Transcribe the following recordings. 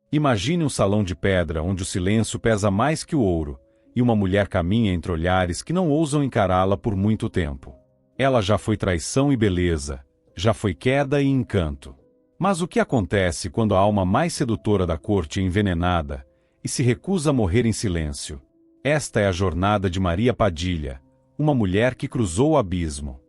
Imagine um salão de pedra onde o silêncio pesa mais que o ouro, e uma mulher caminha entre olhares que não ousam encará-la por muito tempo. Ela já foi traição e beleza, já foi queda e encanto. Mas o que acontece quando a alma mais sedutora da corte é envenenada e se recusa a morrer em silêncio? Esta é a jornada de Maria Padilha, uma mulher que cruzou o abismo.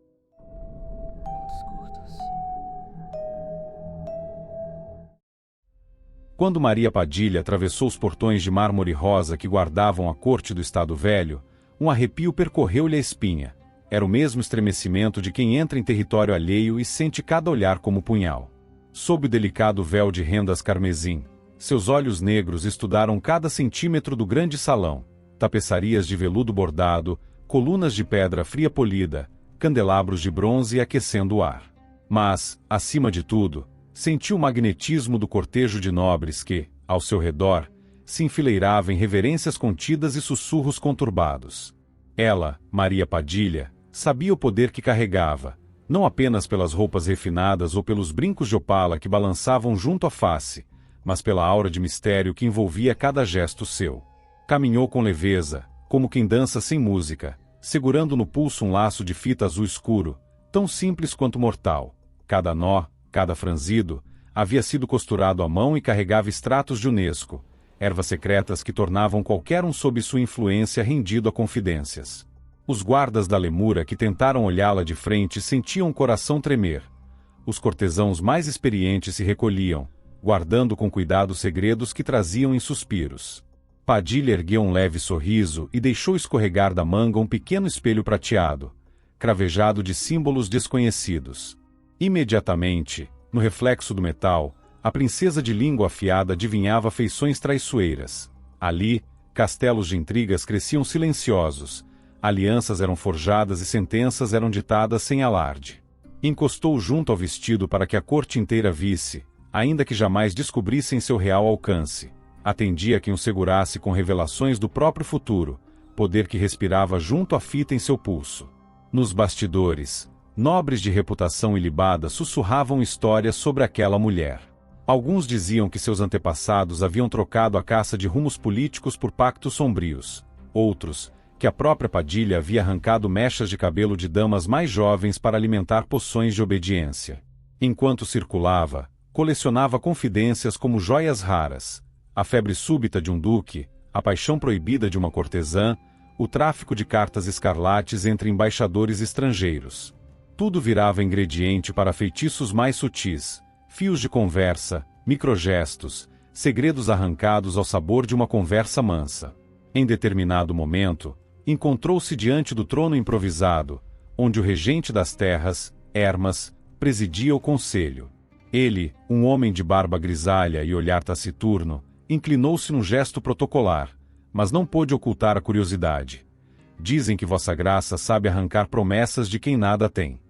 Quando Maria Padilha atravessou os portões de mármore rosa que guardavam a corte do Estado Velho, um arrepio percorreu-lhe a espinha. Era o mesmo estremecimento de quem entra em território alheio e sente cada olhar como punhal. Sob o delicado véu de rendas carmesim, seus olhos negros estudaram cada centímetro do grande salão, tapeçarias de veludo bordado, colunas de pedra fria polida, candelabros de bronze aquecendo o ar. Mas, acima de tudo, sentiu o magnetismo do cortejo de nobres que, ao seu redor, se enfileirava em reverências contidas e sussurros conturbados. Ela, Maria Padilha, sabia o poder que carregava, não apenas pelas roupas refinadas ou pelos brincos de opala que balançavam junto à face, mas pela aura de mistério que envolvia cada gesto seu. Caminhou com leveza, como quem dança sem música, segurando no pulso um laço de fita azul escuro, tão simples quanto mortal. Cada nó, cada franzido, havia sido costurado à mão e carregava extratos de Unesco, ervas secretas que tornavam qualquer um sob sua influência rendido a confidências. Os guardas da Lemura que tentaram olhá-la de frente sentiam o coração tremer. Os cortesãos mais experientes se recolhiam, guardando com cuidado segredos que traziam em suspiros. Padilha ergueu um leve sorriso e deixou escorregar da manga um pequeno espelho prateado, cravejado de símbolos desconhecidos. Imediatamente, no reflexo do metal, a princesa de língua afiada adivinhava feições traiçoeiras. Ali, castelos de intrigas cresciam silenciosos, alianças eram forjadas e sentenças eram ditadas sem alarde. Encostou junto ao vestido para que a corte inteira visse, ainda que jamais descobrissem seu real alcance. Atendia quem o segurasse com revelações do próprio futuro, poder que respirava junto à fita em seu pulso. Nos bastidores, nobres de reputação ilibada sussurravam histórias sobre aquela mulher. Alguns diziam que seus antepassados haviam trocado a caça de rumos políticos por pactos sombrios. Outros, que a própria Padilha havia arrancado mechas de cabelo de damas mais jovens para alimentar poções de obediência. Enquanto circulava, colecionava confidências como joias raras, a febre súbita de um duque, a paixão proibida de uma cortesã, o tráfico de cartas escarlates entre embaixadores estrangeiros. Tudo virava ingrediente para feitiços mais sutis, fios de conversa, microgestos, segredos arrancados ao sabor de uma conversa mansa. Em determinado momento, encontrou-se diante do trono improvisado, onde o regente das terras, Hermas, presidia o conselho. Ele, um homem de barba grisalha e olhar taciturno, inclinou-se num gesto protocolar, mas não pôde ocultar a curiosidade. Dizem que Vossa Graça sabe arrancar promessas de quem nada tem.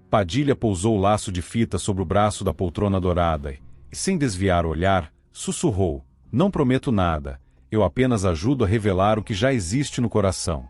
Padilha pousou o laço de fita sobre o braço da poltrona dourada e, sem desviar o olhar, sussurrou: "Não prometo nada, eu apenas ajudo a revelar o que já existe no coração."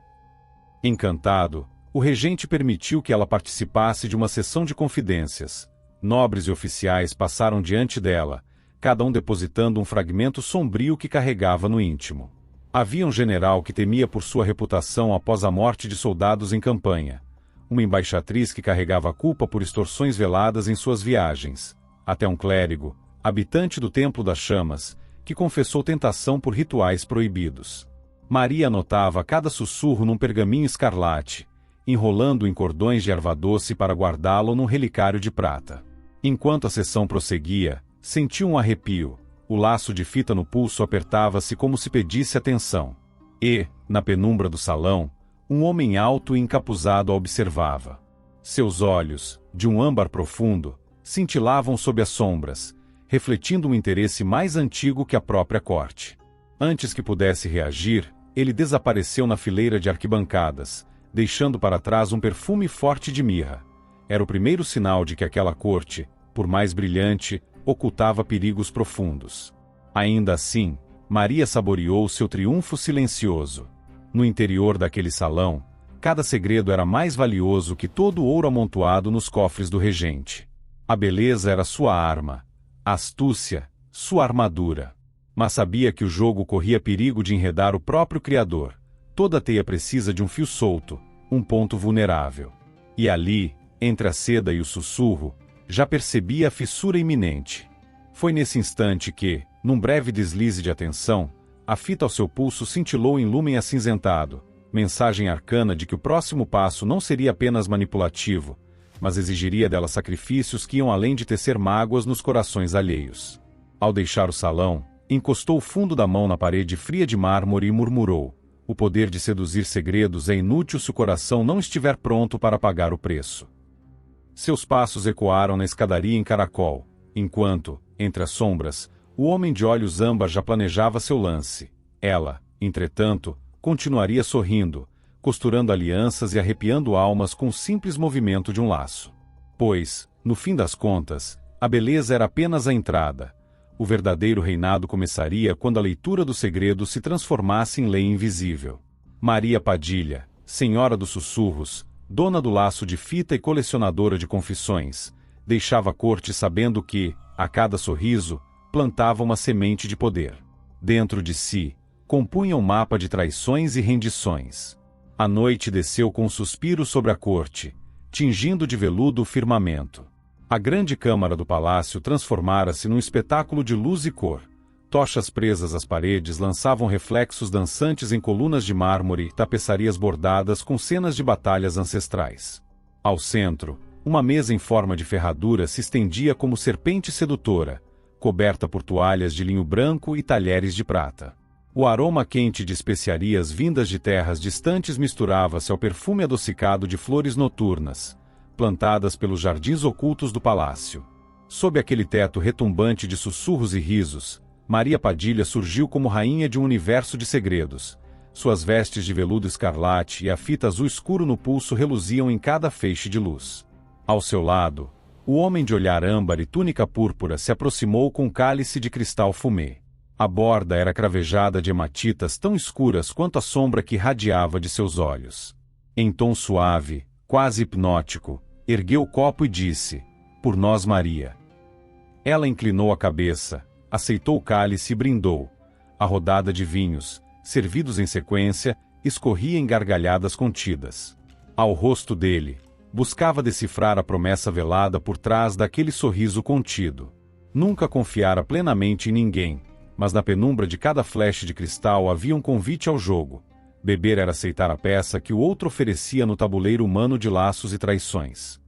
Encantado, o regente permitiu que ela participasse de uma sessão de confidências. Nobres e oficiais passaram diante dela, cada um depositando um fragmento sombrio que carregava no íntimo. Havia um general que temia por sua reputação após a morte de soldados em campanha, uma embaixatriz que carregava a culpa por extorsões veladas em suas viagens, até um clérigo, habitante do Templo das Chamas, que confessou tentação por rituais proibidos. Maria anotava cada sussurro num pergaminho escarlate, enrolando-o em cordões de erva doce para guardá-lo num relicário de prata. Enquanto a sessão prosseguia, sentiu um arrepio, o laço de fita no pulso apertava-se como se pedisse atenção. E, na penumbra do salão, um homem alto e encapuzado a observava. Seus olhos, de um âmbar profundo, cintilavam sob as sombras, refletindo um interesse mais antigo que a própria corte. Antes que pudesse reagir, ele desapareceu na fileira de arquibancadas, deixando para trás um perfume forte de mirra. Era o primeiro sinal de que aquela corte, por mais brilhante, ocultava perigos profundos. Ainda assim, Maria saboreou seu triunfo silencioso. No interior daquele salão, cada segredo era mais valioso que todo o ouro amontoado nos cofres do regente. A beleza era sua arma, a astúcia, sua armadura. Mas sabia que o jogo corria perigo de enredar o próprio criador. Toda teia precisa de um fio solto, um ponto vulnerável. E ali, entre a seda e o sussurro, já percebia a fissura iminente. Foi nesse instante que, num breve deslize de atenção, a fita ao seu pulso cintilou em lúmen acinzentado, mensagem arcana de que o próximo passo não seria apenas manipulativo, mas exigiria dela sacrifícios que iam além de tecer mágoas nos corações alheios. Ao deixar o salão, encostou o fundo da mão na parede fria de mármore e murmurou: o poder de seduzir segredos é inútil se o coração não estiver pronto para pagar o preço. Seus passos ecoaram na escadaria em caracol, enquanto, entre as sombras, o homem de olhos âmbar já planejava seu lance. Ela, entretanto, continuaria sorrindo, costurando alianças e arrepiando almas com o simples movimento de um laço. Pois, no fim das contas, a beleza era apenas a entrada. O verdadeiro reinado começaria quando a leitura do segredo se transformasse em lei invisível. Maria Padilha, senhora dos sussurros, dona do laço de fita e colecionadora de confissões, deixava a corte sabendo que, a cada sorriso, plantava uma semente de poder. Dentro de si, compunha um mapa de traições e rendições. A noite desceu com um suspiro sobre a corte, tingindo de veludo o firmamento. A grande câmara do palácio transformara-se num espetáculo de luz e cor. Tochas presas às paredes lançavam reflexos dançantes em colunas de mármore e tapeçarias bordadas com cenas de batalhas ancestrais. Ao centro, uma mesa em forma de ferradura se estendia como serpente sedutora, coberta por toalhas de linho branco e talheres de prata. O aroma quente de especiarias vindas de terras distantes misturava-se ao perfume adocicado de flores noturnas, plantadas pelos jardins ocultos do palácio. Sob aquele teto retumbante de sussurros e risos, Maria Padilha surgiu como rainha de um universo de segredos. Suas vestes de veludo escarlate e a fita azul escuro no pulso reluziam em cada feixe de luz. Ao seu lado, o homem de olhar âmbar e túnica púrpura se aproximou com um cálice de cristal fumê. A borda era cravejada de hematitas tão escuras quanto a sombra que irradiava de seus olhos. Em tom suave, quase hipnótico, ergueu o copo e disse: "Por nós, Maria." Ela inclinou a cabeça, aceitou o cálice e brindou. A rodada de vinhos, servidos em sequência, escorria em gargalhadas contidas. Ao rosto dele, buscava decifrar a promessa velada por trás daquele sorriso contido. Nunca confiara plenamente em ninguém, mas na penumbra de cada fleche de cristal havia um convite ao jogo. Beber era aceitar a peça que o outro oferecia no tabuleiro humano de laços e traições.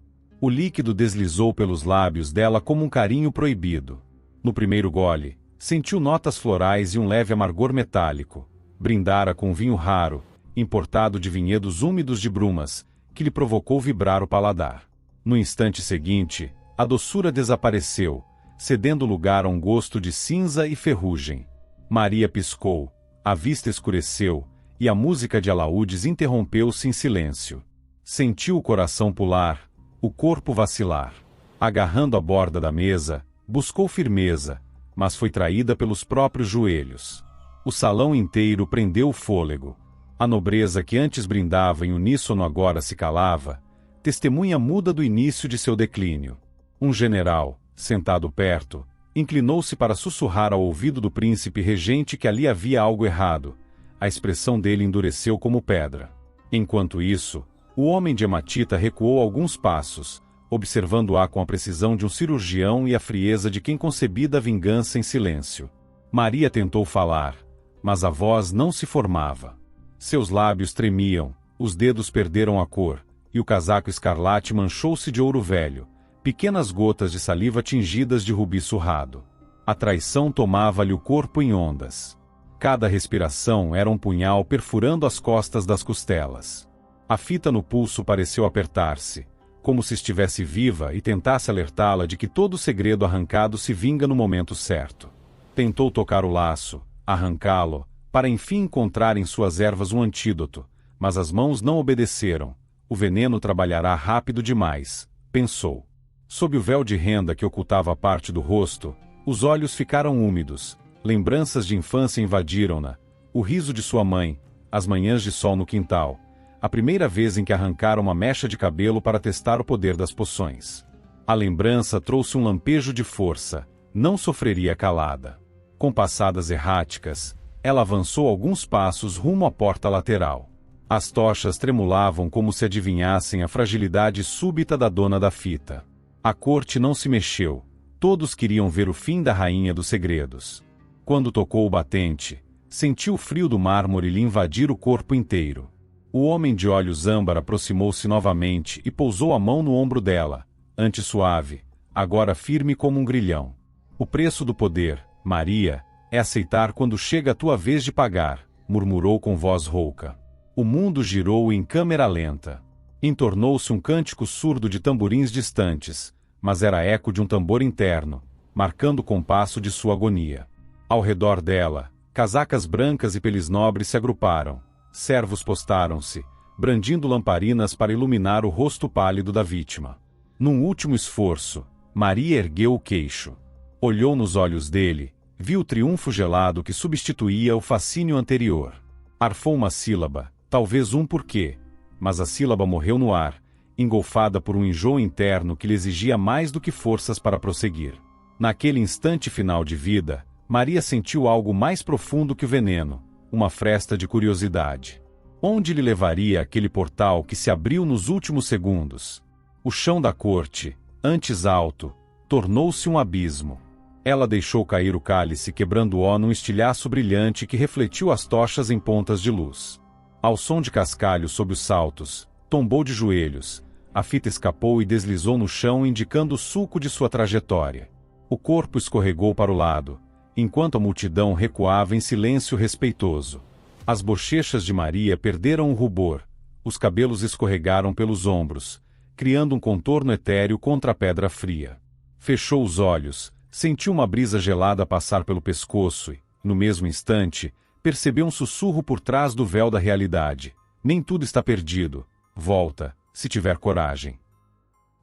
O líquido deslizou pelos lábios dela como um carinho proibido. No primeiro gole, sentiu notas florais e um leve amargor metálico. Brindara com um vinho raro, importado de vinhedos úmidos de Brumas, que lhe provocou vibrar o paladar. No instante seguinte, a doçura desapareceu, cedendo lugar a um gosto de cinza e ferrugem. Maria piscou, a vista escureceu, e a música de alaúdes interrompeu-se em silêncio. Sentiu o coração pular, o corpo vacilar. Agarrando a borda da mesa, buscou firmeza, mas foi traída pelos próprios joelhos. O salão inteiro prendeu o fôlego. A nobreza que antes brindava em uníssono agora se calava, testemunha muda do início de seu declínio. Um general, sentado perto, inclinou-se para sussurrar ao ouvido do príncipe regente que ali havia algo errado. A expressão dele endureceu como pedra. Enquanto isso, o homem de hematita recuou alguns passos, observando-a com a precisão de um cirurgião e a frieza de quem concebida a vingança em silêncio. Maria tentou falar, mas a voz não se formava. Seus lábios tremiam, os dedos perderam a cor, e o casaco escarlate manchou-se de ouro velho, pequenas gotas de saliva tingidas de rubi surrado. A traição tomava-lhe o corpo em ondas. Cada respiração era um punhal perfurando as costas das costelas. A fita no pulso pareceu apertar-se, como se estivesse viva e tentasse alertá-la de que todo segredo arrancado se vinga no momento certo. Tentou tocar o laço, arrancá-lo, para enfim encontrar em suas ervas um antídoto, mas as mãos não obedeceram. O veneno trabalhará rápido demais, pensou. Sob o véu de renda que ocultava a parte do rosto, os olhos ficaram úmidos, lembranças de infância invadiram-na, o riso de sua mãe, as manhãs de sol no quintal, a primeira vez em que arrancaram uma mecha de cabelo para testar o poder das poções. A lembrança trouxe um lampejo de força, não sofreria calada. Com passadas erráticas, ela avançou alguns passos rumo à porta lateral. As tochas tremulavam como se adivinhassem a fragilidade súbita da dona da fita. A corte não se mexeu. Todos queriam ver o fim da Rainha dos Segredos. Quando tocou o batente, sentiu o frio do mármore lhe invadir o corpo inteiro. O homem de olhos âmbar aproximou-se novamente e pousou a mão no ombro dela, antes suave, agora firme como um grilhão. O preço do poder, Maria, é aceitar quando chega a tua vez de pagar, murmurou com voz rouca. O mundo girou em câmera lenta. Entornou-se um cântico surdo de tamborins distantes, mas era eco de um tambor interno, marcando o compasso de sua agonia. Ao redor dela, casacas brancas e peles nobres se agruparam. Servos postaram-se, brandindo lamparinas para iluminar o rosto pálido da vítima. Num último esforço, Maria ergueu o queixo. Olhou nos olhos dele, viu o triunfo gelado que substituía o fascínio anterior. Arfou uma sílaba, talvez um porquê, mas a sílaba morreu no ar, engolfada por um enjoo interno que lhe exigia mais do que forças para prosseguir. Naquele instante final de vida, Maria sentiu algo mais profundo que o veneno, uma fresta de curiosidade. Onde lhe levaria aquele portal que se abriu nos últimos segundos? O chão da corte, antes alto, tornou-se um abismo. Ela deixou cair o cálice quebrando-o num estilhaço brilhante que refletiu as tochas em pontas de luz. Ao som de cascalho sob os saltos, tombou de joelhos. A fita escapou e deslizou no chão indicando o sulco de sua trajetória. O corpo escorregou para o lado, enquanto a multidão recuava em silêncio respeitoso. As bochechas de Maria perderam o rubor, os cabelos escorregaram pelos ombros, criando um contorno etéreo contra a pedra fria. Fechou os olhos, sentiu uma brisa gelada passar pelo pescoço e, no mesmo instante, percebeu um sussurro por trás do véu da realidade. Nem tudo está perdido. Volta, se tiver coragem.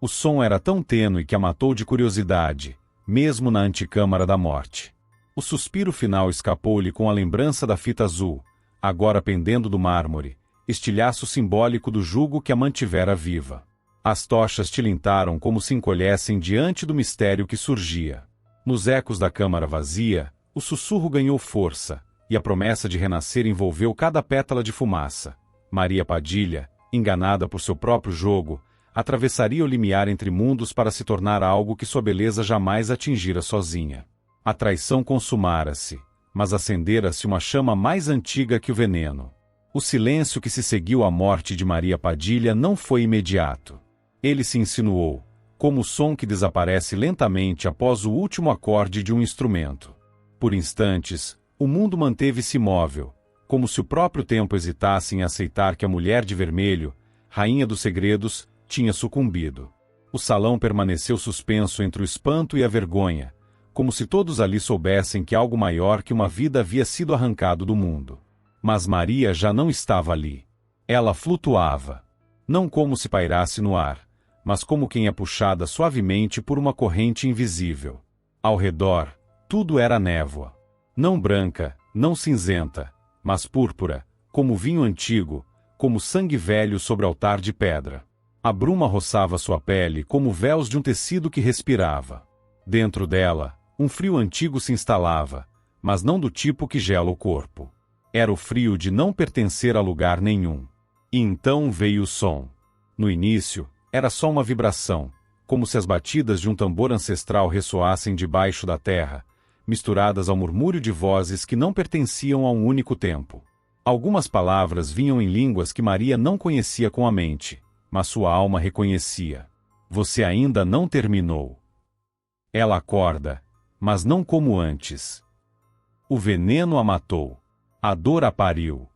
O som era tão tênue que a matou de curiosidade, mesmo na anticâmara da morte. O suspiro final escapou-lhe com a lembrança da fita azul, agora pendendo do mármore, estilhaço simbólico do jugo que a mantivera viva. As tochas tilintaram como se encolhessem diante do mistério que surgia. Nos ecos da câmara vazia, o sussurro ganhou força, e a promessa de renascer envolveu cada pétala de fumaça. Maria Padilha, enganada por seu próprio jogo, atravessaria o limiar entre mundos para se tornar algo que sua beleza jamais atingira sozinha. A traição consumara-se, mas acendera-se uma chama mais antiga que o veneno. O silêncio que se seguiu à morte de Maria Padilha não foi imediato. Ele se insinuou, como o som que desaparece lentamente após o último acorde de um instrumento. Por instantes, o mundo manteve-se imóvel, como se o próprio tempo hesitasse em aceitar que a mulher de vermelho, Rainha dos Segredos, tinha sucumbido. O salão permaneceu suspenso entre o espanto e a vergonha, como se todos ali soubessem que algo maior que uma vida havia sido arrancado do mundo. Mas Maria já não estava ali. Ela flutuava. Não como se pairasse no ar, mas como quem é puxada suavemente por uma corrente invisível. Ao redor, tudo era névoa. Não branca, não cinzenta, mas púrpura, como vinho antigo, como sangue velho sobre altar de pedra. A bruma roçava sua pele como véus de um tecido que respirava. Dentro dela, um frio antigo se instalava, mas não do tipo que gela o corpo. Era o frio de não pertencer a lugar nenhum. E então veio o som. No início, era só uma vibração, como se as batidas de um tambor ancestral ressoassem debaixo da terra, misturadas ao murmúrio de vozes que não pertenciam a um único tempo. Algumas palavras vinham em línguas que Maria não conhecia com a mente, mas sua alma reconhecia. Você ainda não terminou. Ela acorda, mas não como antes. O veneno a matou. A dor a pariu.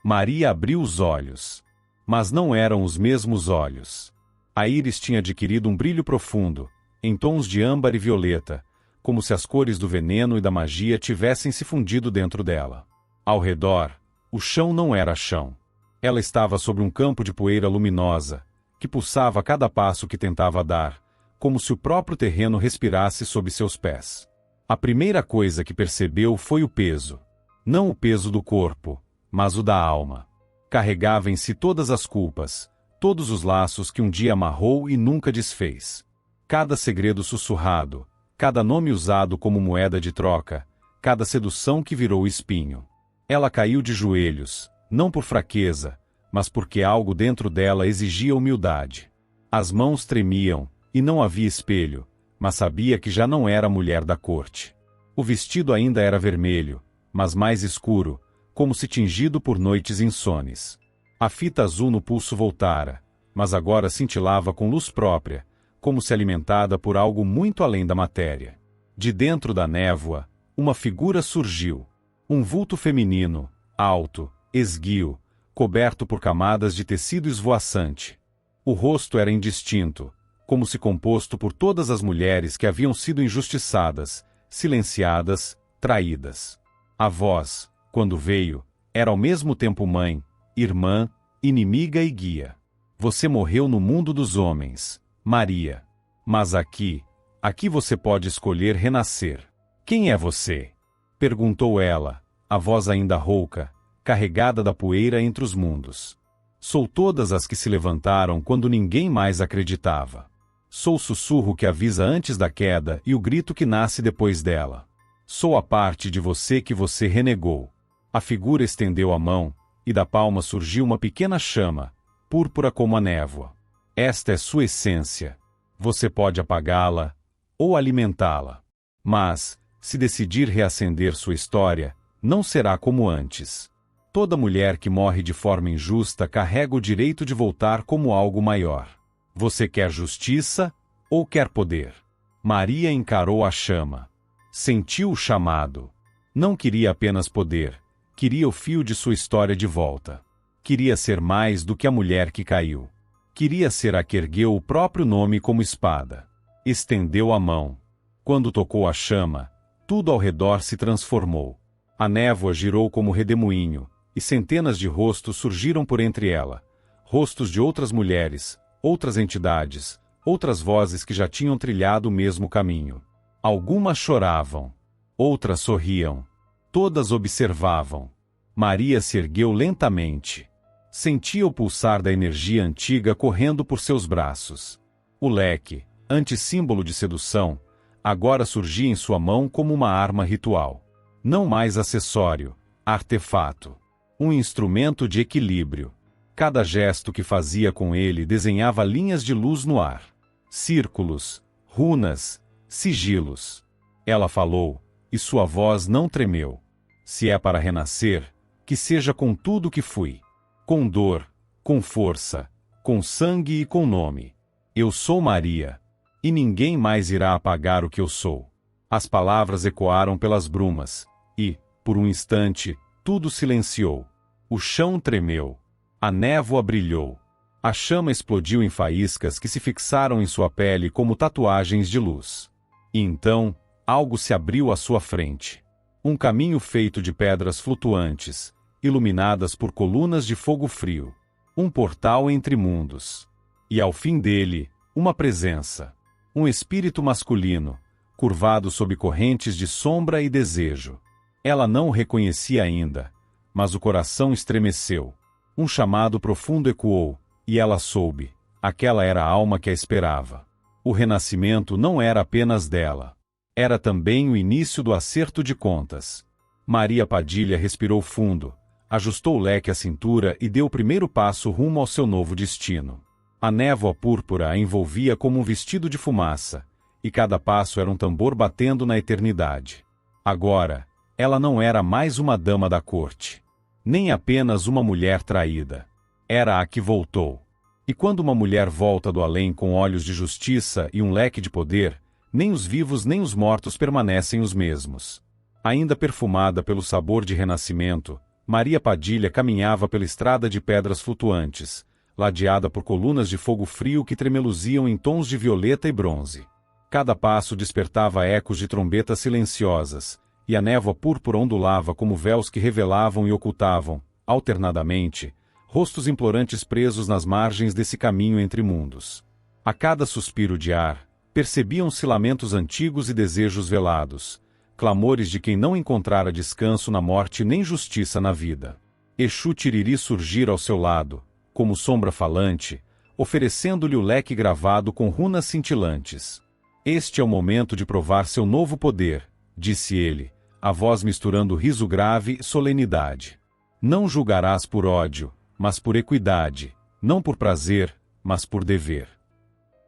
Maria abriu os olhos. Mas não eram os mesmos olhos. A íris tinha adquirido um brilho profundo, em tons de âmbar e violeta, como se as cores do veneno e da magia tivessem se fundido dentro dela. Ao redor, o chão não era chão. Ela estava sobre um campo de poeira luminosa, que pulsava a cada passo que tentava dar, como se o próprio terreno respirasse sob seus pés. A primeira coisa que percebeu foi o peso. Não o peso do corpo, mas o da alma. Carregava em si todas as culpas, todos os laços que um dia amarrou e nunca desfez. Cada segredo sussurrado, cada nome usado como moeda de troca, cada sedução que virou espinho. Ela caiu de joelhos, não por fraqueza, mas porque algo dentro dela exigia humildade. As mãos tremiam, e não havia espelho, mas sabia que já não era mulher da corte. O vestido ainda era vermelho, mas mais escuro, como se tingido por noites insones. A fita azul no pulso voltara, mas agora cintilava com luz própria, como se alimentada por algo muito além da matéria. De dentro da névoa, uma figura surgiu. Um vulto feminino, alto, esguio, coberto por camadas de tecido esvoaçante. O rosto era indistinto, como se composto por todas as mulheres que haviam sido injustiçadas, silenciadas, traídas. A voz, quando veio, era ao mesmo tempo mãe, irmã, inimiga e guia. Você morreu no mundo dos homens, Maria. Mas aqui você pode escolher renascer. Quem é você? Perguntou ela, a voz ainda rouca, carregada da poeira entre os mundos. Sou todas as que se levantaram quando ninguém mais acreditava. Sou o sussurro que avisa antes da queda e o grito que nasce depois dela. Sou a parte de você que você renegou. A figura estendeu a mão, e da palma surgiu uma pequena chama, púrpura como a névoa. Esta é sua essência. Você pode apagá-la, ou alimentá-la. Mas, se decidir reacender sua história, não será como antes. Toda mulher que morre de forma injusta carrega o direito de voltar como algo maior. Você quer justiça, ou quer poder? Maria encarou a chama. Sentiu o chamado. Não queria apenas poder, queria o fio de sua história de volta. Queria ser mais do que a mulher que caiu. Queria ser a que ergueu o próprio nome como espada. Estendeu a mão. Quando tocou a chama, tudo ao redor se transformou. A névoa girou como redemoinho, e centenas de rostos surgiram por entre ela. Rostos de outras mulheres, outras entidades, outras vozes que já tinham trilhado o mesmo caminho. Algumas choravam. Outras sorriam. Todas observavam. Maria se ergueu lentamente. Sentia o pulsar da energia antiga correndo por seus braços. O leque, antissímbolo de sedução, agora surgia em sua mão como uma arma ritual. Não mais acessório, artefato. Um instrumento de equilíbrio. Cada gesto que fazia com ele desenhava linhas de luz no ar. Círculos, runas, sigilos. Ela falou, e sua voz não tremeu. Se é para renascer, que seja com tudo que fui. Com dor, com força, com sangue e com nome. Eu sou Maria. E ninguém mais irá apagar o que eu sou. As palavras ecoaram pelas brumas, e, por um instante, tudo silenciou. O chão tremeu. A névoa brilhou. A chama explodiu em faíscas que se fixaram em sua pele como tatuagens de luz. E então, algo se abriu à sua frente. Um caminho feito de pedras flutuantes, iluminadas por colunas de fogo frio. Um portal entre mundos. E ao fim dele, uma presença. Um espírito masculino, curvado sob correntes de sombra e desejo. Ela não o reconhecia ainda, mas o coração estremeceu. Um chamado profundo ecoou, e ela soube. Aquela era a alma que a esperava. O renascimento não era apenas dela. Era também o início do acerto de contas. Maria Padilha respirou fundo, ajustou o leque à cintura e deu o primeiro passo rumo ao seu novo destino. A névoa púrpura a envolvia como um vestido de fumaça, e cada passo era um tambor batendo na eternidade. Agora, ela não era mais uma dama da corte. Nem apenas uma mulher traída. Era a que voltou. E quando uma mulher volta do além com olhos de justiça e um leque de poder, nem os vivos nem os mortos permanecem os mesmos. Ainda perfumada pelo sabor de renascimento, Maria Padilha caminhava pela estrada de pedras flutuantes, ladeada por colunas de fogo frio que tremeluziam em tons de violeta e bronze. Cada passo despertava ecos de trombetas silenciosas, e a névoa púrpura ondulava como véus que revelavam e ocultavam, alternadamente, rostos implorantes presos nas margens desse caminho entre mundos. A cada suspiro de ar, percebiam-se lamentos antigos e desejos velados, clamores de quem não encontrara descanso na morte nem justiça na vida. Exu Tiriri surgira ao seu lado, como sombra falante, oferecendo-lhe o leque gravado com runas cintilantes. Este é o momento de provar seu novo poder, disse ele, a voz misturando riso grave e solenidade. Não julgarás por ódio, mas por equidade, não por prazer, mas por dever.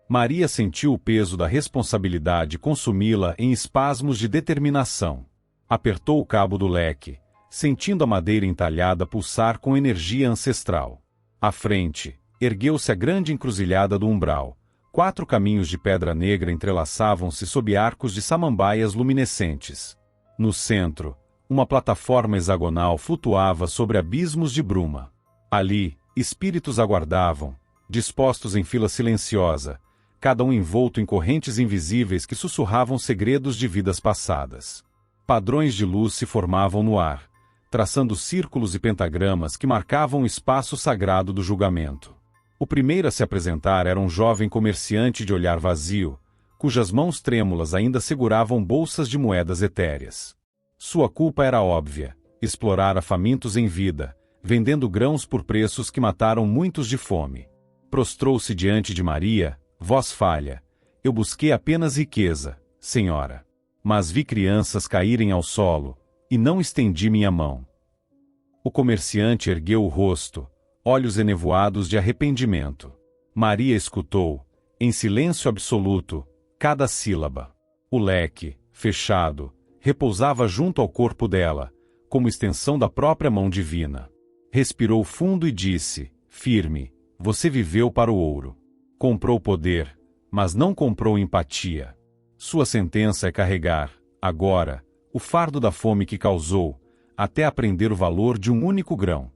Maria sentiu o peso da responsabilidade consumi-la em espasmos de determinação. Apertou o cabo do leque, sentindo a madeira entalhada pulsar com energia ancestral. À frente, ergueu-se a grande encruzilhada do umbral. 4 caminhos de pedra negra entrelaçavam-se sob arcos de samambaias luminescentes. No centro, uma plataforma hexagonal flutuava sobre abismos de bruma. Ali, espíritos aguardavam, dispostos em fila silenciosa, cada um envolto em correntes invisíveis que sussurravam segredos de vidas passadas. Padrões de luz se formavam no ar, traçando círculos e pentagramas que marcavam o espaço sagrado do julgamento. O primeiro a se apresentar era um jovem comerciante de olhar vazio, cujas mãos trêmulas ainda seguravam bolsas de moedas etéreas. Sua culpa era óbvia: explorara famintos em vida, vendendo grãos por preços que mataram muitos de fome. Prostrou-se diante de Maria, voz falha: eu busquei apenas riqueza, senhora. Mas vi crianças caírem ao solo, e não estendi minha mão. O comerciante ergueu o rosto, olhos enevoados de arrependimento. Maria escutou, em silêncio absoluto, cada sílaba. O leque, fechado, repousava junto ao corpo dela, como extensão da própria mão divina. Respirou fundo e disse, firme: você viveu para o ouro. Comprou poder, mas não comprou empatia. Sua sentença é carregar, agora, o fardo da fome que causou, até aprender o valor de um único grão.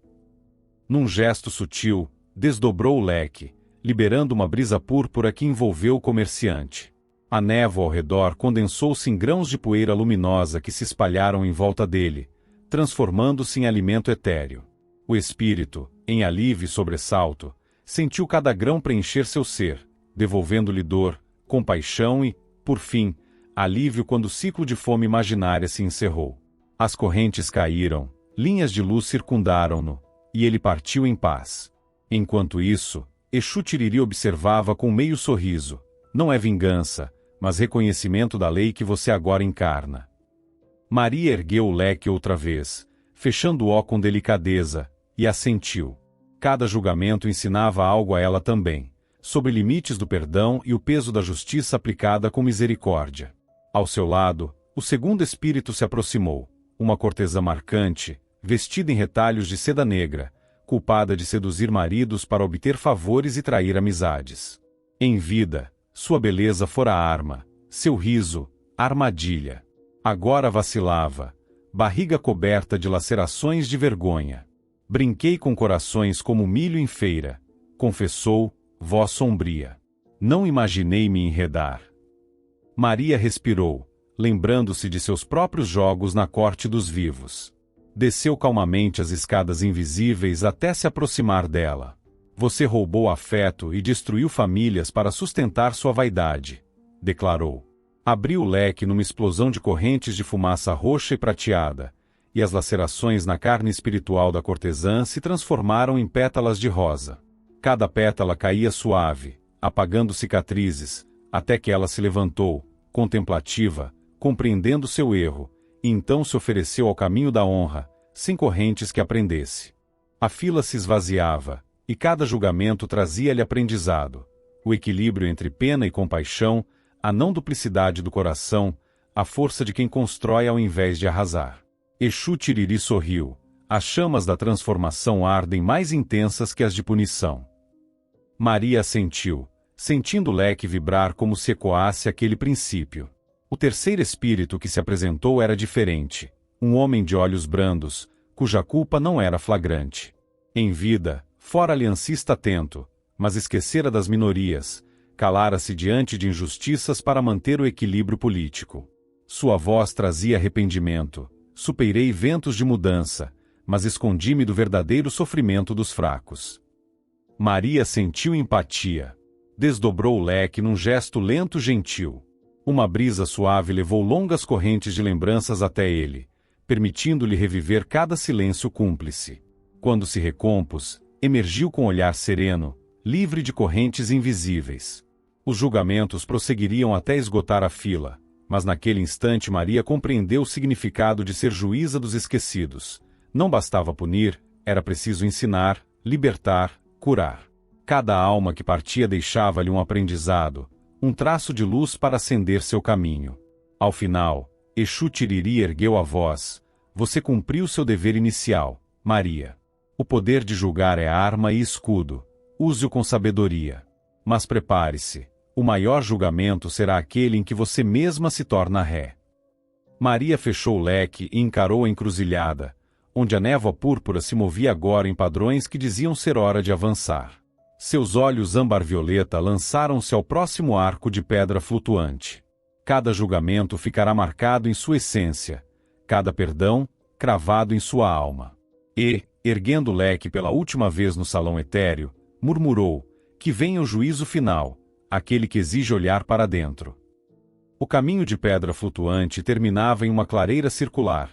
Num gesto sutil, desdobrou o leque, liberando uma brisa púrpura que envolveu o comerciante. A névoa ao redor condensou-se em grãos de poeira luminosa que se espalharam em volta dele, transformando-se em alimento etéreo. O espírito, em alívio e sobressalto, sentiu cada grão preencher seu ser, devolvendo-lhe dor, compaixão e, por fim, alívio quando o ciclo de fome imaginária se encerrou. As correntes caíram, linhas de luz circundaram-no, e ele partiu em paz. Enquanto isso, Exu Tiriri observava com meio sorriso: não é vingança, mas reconhecimento da lei que você agora encarna. Maria ergueu o leque outra vez, fechando-o com delicadeza, e assentiu. Cada julgamento ensinava algo a ela também, sobre limites do perdão e o peso da justiça aplicada com misericórdia. Ao seu lado, o segundo espírito se aproximou, uma cortesã marcante, vestida em retalhos de seda negra, culpada de seduzir maridos para obter favores e trair amizades. Em vida, sua beleza fora arma, seu riso, armadilha. Agora vacilava, barriga coberta de lacerações de vergonha. Brinquei com corações como milho em feira, confessou, voz sombria. Não imaginei me enredar. Maria respirou, lembrando-se de seus próprios jogos na corte dos vivos. Desceu calmamente as escadas invisíveis até se aproximar dela. Você roubou afeto e destruiu famílias para sustentar sua vaidade, declarou. Abriu o leque numa explosão de correntes de fumaça roxa e prateada, e as lacerações na carne espiritual da cortesã se transformaram em pétalas de rosa. Cada pétala caía suave, apagando cicatrizes, até que ela se levantou, contemplativa, compreendendo seu erro, e então se ofereceu ao caminho da honra, sem correntes que aprendesse. A fila se esvaziava, e cada julgamento trazia-lhe aprendizado, o equilíbrio entre pena e compaixão, a não duplicidade do coração, a força de quem constrói ao invés de arrasar. Exu Tiriri sorriu, as chamas da transformação ardem mais intensas que as de punição. Maria assentiu, sentindo o leque vibrar como se ecoasse aquele princípio. O terceiro espírito que se apresentou era diferente, um homem de olhos brandos, cuja culpa não era flagrante. Em vida, fora aliancista atento, mas esquecera das minorias, calara-se diante de injustiças para manter o equilíbrio político. Sua voz trazia arrependimento: superei ventos de mudança, mas escondi-me do verdadeiro sofrimento dos fracos. Maria sentiu empatia. Desdobrou o leque num gesto lento e gentil. Uma brisa suave levou longas correntes de lembranças até ele, permitindo-lhe reviver cada silêncio cúmplice. Quando se recompôs, emergiu com olhar sereno, livre de correntes invisíveis. Os julgamentos prosseguiriam até esgotar a fila, Mas naquele instante Maria compreendeu o significado de ser juíza dos esquecidos. Não bastava punir, era preciso ensinar, libertar, curar. Cada alma que partia deixava-lhe um aprendizado, um traço de luz para acender seu caminho. Ao final, Exu Tiriri ergueu a voz: você cumpriu seu dever inicial, Maria. O poder de julgar é arma e escudo. Use-o com sabedoria. Mas prepare-se. O maior julgamento será aquele em que você mesma se torna ré. Maria fechou o leque e encarou a encruzilhada, onde a névoa púrpura se movia agora em padrões que diziam ser hora de avançar. Seus olhos âmbar-violeta lançaram-se ao próximo arco de pedra flutuante. Cada julgamento ficará marcado em sua essência, cada perdão, cravado em sua alma. E, erguendo o leque pela última vez no salão etéreo, murmurou: que venha o juízo final, aquele que exige olhar para dentro. O caminho de pedra flutuante terminava em uma clareira circular,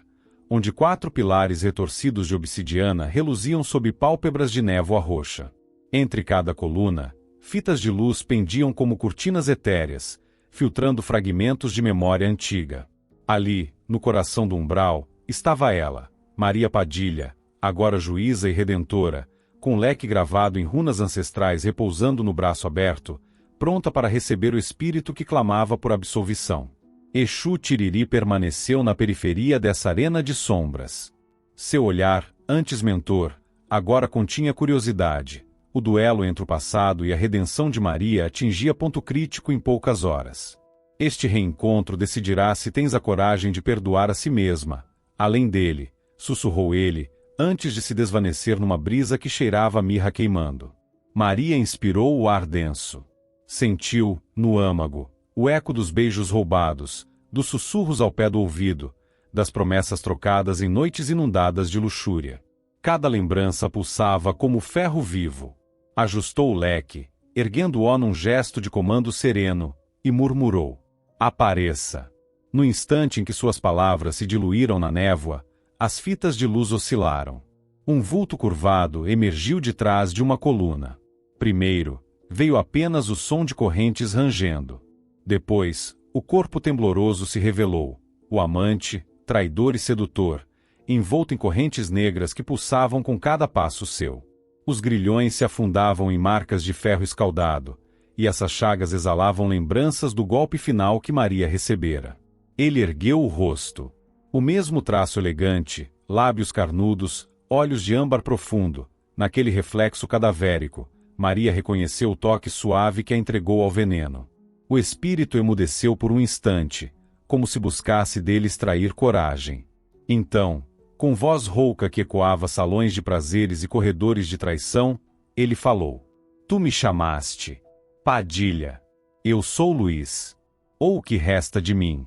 onde 4 pilares retorcidos de obsidiana reluziam sob pálpebras de névoa roxa. Entre cada coluna, fitas de luz pendiam como cortinas etéreas, filtrando fragmentos de memória antiga. Ali, no coração do umbral, estava ela, Maria Padilha, agora juíza e redentora, com o leque gravado em runas ancestrais repousando no braço aberto, pronta para receber o espírito que clamava por absolvição. Exu Tiriri permaneceu na periferia dessa arena de sombras. Seu olhar, antes mentor, agora continha curiosidade. O duelo entre o passado e a redenção de Maria atingia ponto crítico em poucas horas. Este reencontro decidirá se tens a coragem de perdoar a si mesma. Além dele, sussurrou ele, antes de se desvanecer numa brisa que cheirava a mirra queimando. Maria inspirou o ar denso. Sentiu, no âmago, o eco dos beijos roubados, dos sussurros ao pé do ouvido, das promessas trocadas em noites inundadas de luxúria. Cada lembrança pulsava como ferro vivo. Ajustou o leque, erguendo-o num gesto de comando sereno, e murmurou: apareça. No instante em que suas palavras se diluíram na névoa, as fitas de luz oscilaram. Um vulto curvado emergiu de trás de uma coluna. Primeiro, veio apenas o som de correntes rangendo. Depois, o corpo tembloroso se revelou, o amante, traidor e sedutor, envolto em correntes negras que pulsavam com cada passo seu. Os grilhões se afundavam em marcas de ferro escaldado, e essas chagas exalavam lembranças do golpe final que Maria recebera. Ele ergueu o rosto. O mesmo traço elegante, lábios carnudos, olhos de âmbar profundo, naquele reflexo cadavérico, Maria reconheceu o toque suave que a entregou ao veneno. O espírito emudeceu por um instante, como se buscasse dele extrair coragem. Então, com voz rouca que ecoava salões de prazeres e corredores de traição, ele falou: tu me chamaste. Padilha. Eu sou Luiz. Ou o que resta de mim.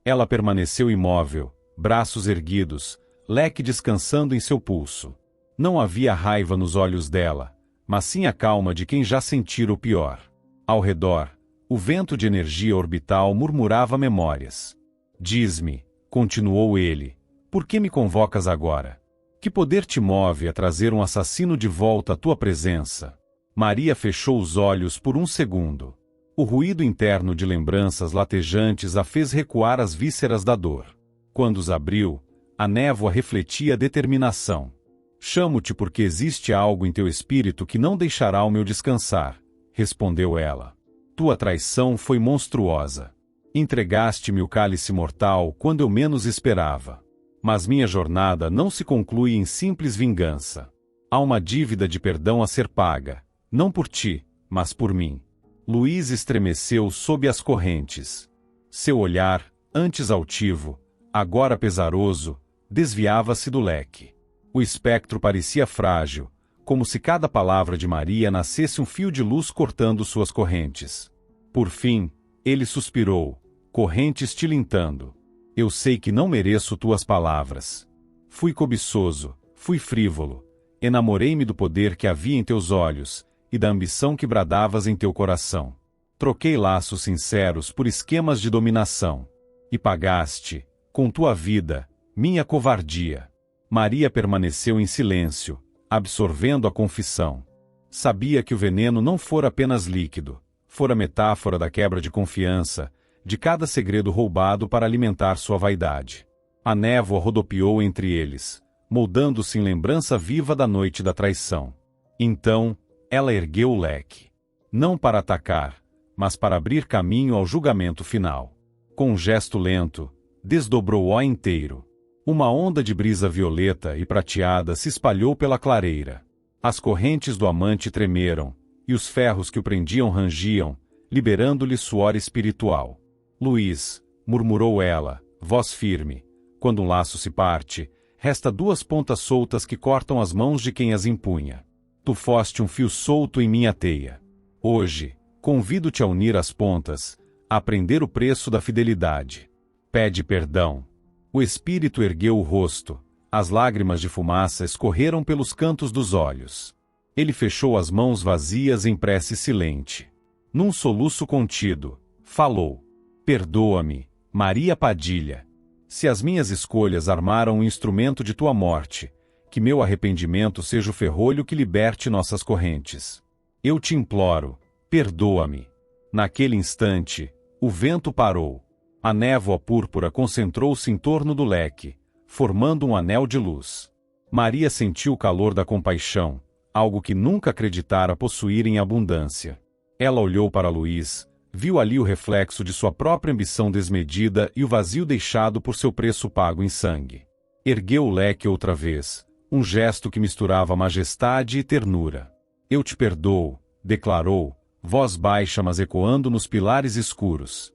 Ela permaneceu imóvel, braços erguidos, leque descansando em seu pulso. Não havia raiva nos olhos dela, mas sim a calma de quem já sentira o pior. Ao redor, o vento de energia orbital murmurava memórias. Diz-me, continuou ele, por que me convocas agora? Que poder te move a trazer um assassino de volta à tua presença? Maria fechou os olhos por um segundo. O ruído interno de lembranças latejantes a fez recuar às vísceras da dor. Quando os abriu, a névoa refletia determinação. Chamo-te porque existe algo em teu espírito que não deixará o meu descansar, respondeu ela. Tua traição foi monstruosa. Entregaste-me o cálice mortal quando eu menos esperava. Mas minha jornada não se conclui em simples vingança. Há uma dívida de perdão a ser paga, não por ti, mas por mim. Luiz estremeceu sob as correntes. Seu olhar, antes altivo, agora pesaroso, desviava-se do leque. O espectro parecia frágil, como se cada palavra de Maria nascesse um fio de luz cortando suas correntes. Por fim, ele suspirou, correntes tilintando. Eu sei que não mereço tuas palavras. Fui cobiçoso, fui frívolo, enamorei-me do poder que havia em teus olhos, e da ambição que bradavas em teu coração. Troquei laços sinceros por esquemas de dominação. E pagaste, com tua vida, minha covardia. Maria permaneceu em silêncio, absorvendo a confissão. Sabia que o veneno não fora apenas líquido, fora metáfora da quebra de confiança, de cada segredo roubado para alimentar sua vaidade. A névoa rodopiou entre eles, moldando-se em lembrança viva da noite da traição. Então, ela ergueu o leque. Não para atacar, mas para abrir caminho ao julgamento final. Com um gesto lento, desdobrou-o inteiro. Uma onda de brisa violeta e prateada se espalhou pela clareira. As correntes do amante tremeram, e os ferros que o prendiam rangiam, liberando-lhe suor espiritual. Luiz, murmurou ela, voz firme, quando um laço se parte, resta duas pontas soltas que cortam as mãos de quem as empunha. Tu foste um fio solto em minha teia. Hoje, convido-te a unir as pontas, a aprender o preço da fidelidade. Pede perdão. O espírito ergueu o rosto, as lágrimas de fumaça escorreram pelos cantos dos olhos. Ele fechou as mãos vazias em prece silente. Num soluço contido, falou: perdoa-me, Maria Padilha. Se as minhas escolhas armaram um instrumento de tua morte, que meu arrependimento seja o ferrolho que liberte nossas correntes. Eu te imploro, perdoa-me. Naquele instante, o vento parou. A névoa púrpura concentrou-se em torno do leque, formando um anel de luz. Maria sentiu o calor da compaixão, algo que nunca acreditara possuir em abundância. Ela olhou para Luiz, viu ali o reflexo de sua própria ambição desmedida e o vazio deixado por seu preço pago em sangue. Ergueu o leque outra vez, um gesto que misturava majestade e ternura. Eu te perdoo, declarou, voz baixa mas ecoando nos pilares escuros.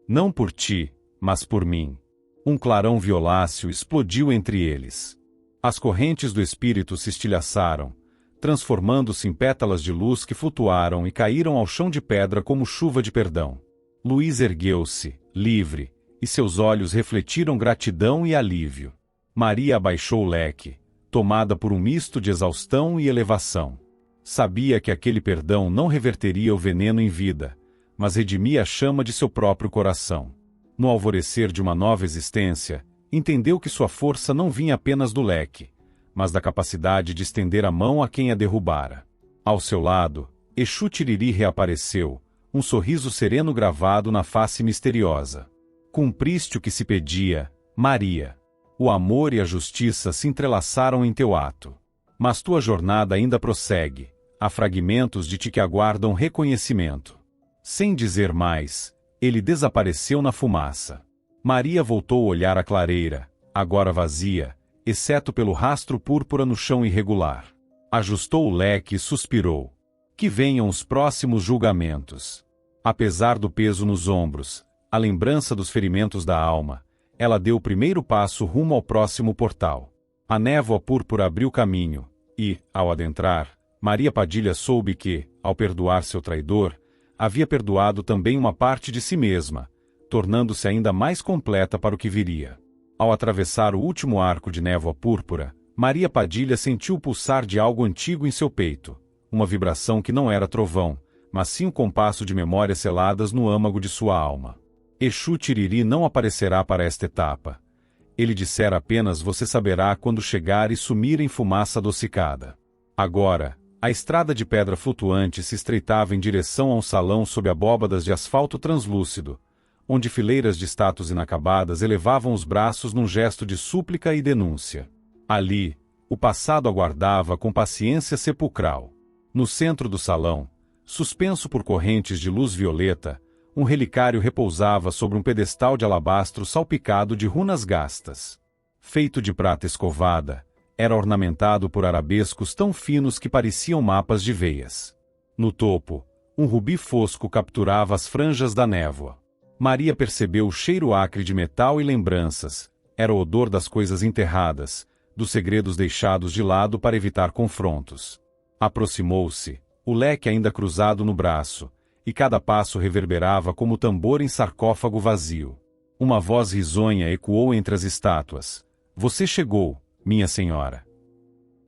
Não por ti, mas por mim. Um clarão violáceo explodiu entre eles. As correntes do espírito se estilhaçaram, transformando-se em pétalas de luz que flutuaram e caíram ao chão de pedra como chuva de perdão. Luiz ergueu-se, livre, e seus olhos refletiram gratidão e alívio. Maria abaixou o leque, tomada por um misto de exaustão e elevação. Sabia que aquele perdão não reverteria o veneno em vida, mas redimia a chama de seu próprio coração. No alvorecer de uma nova existência, entendeu que sua força não vinha apenas do leque, mas da capacidade de estender a mão a quem a derrubara. Ao seu lado, Exu Tiriri reapareceu, um sorriso sereno gravado na face misteriosa. Cumpriste o que se pedia, Maria. O amor e a justiça se entrelaçaram em teu ato. Mas tua jornada ainda prossegue, há fragmentos de ti que aguardam reconhecimento. Sem dizer mais, ele desapareceu na fumaça. Maria voltou a olhar a clareira, agora vazia, exceto pelo rastro púrpura no chão irregular. Ajustou o leque e suspirou. Que venham os próximos julgamentos. Apesar do peso nos ombros, a lembrança dos ferimentos da alma, ela deu o primeiro passo rumo ao próximo portal. A névoa púrpura abriu caminho, e, ao adentrar, Maria Padilha soube que, ao perdoar seu traidor, havia perdoado também uma parte de si mesma, tornando-se ainda mais completa para o que viria. Ao atravessar o último arco de névoa púrpura, Maria Padilha sentiu o pulsar de algo antigo em seu peito, uma vibração que não era trovão, mas sim um compasso de memórias seladas no âmago de sua alma. Exu Tiriri não aparecerá para esta etapa. Ele dissera apenas: você saberá quando chegar e sumir em fumaça adocicada. Agora, a estrada de pedra flutuante se estreitava em direção a um salão sob abóbadas de asfalto translúcido, onde fileiras de estátuas inacabadas elevavam os braços num gesto de súplica e denúncia. Ali, o passado aguardava com paciência sepulcral. No centro do salão, suspenso por correntes de luz violeta, um relicário repousava sobre um pedestal de alabastro salpicado de runas gastas. Feito de prata escovada, era ornamentado por arabescos tão finos que pareciam mapas de veias. No topo, um rubi fosco capturava as franjas da névoa. Maria percebeu o cheiro acre de metal e lembranças. Era o odor das coisas enterradas, dos segredos deixados de lado para evitar confrontos. Aproximou-se, o leque ainda cruzado no braço, e cada passo reverberava como tambor em sarcófago vazio. Uma voz risonha ecoou entre as estátuas. Você chegou, minha senhora.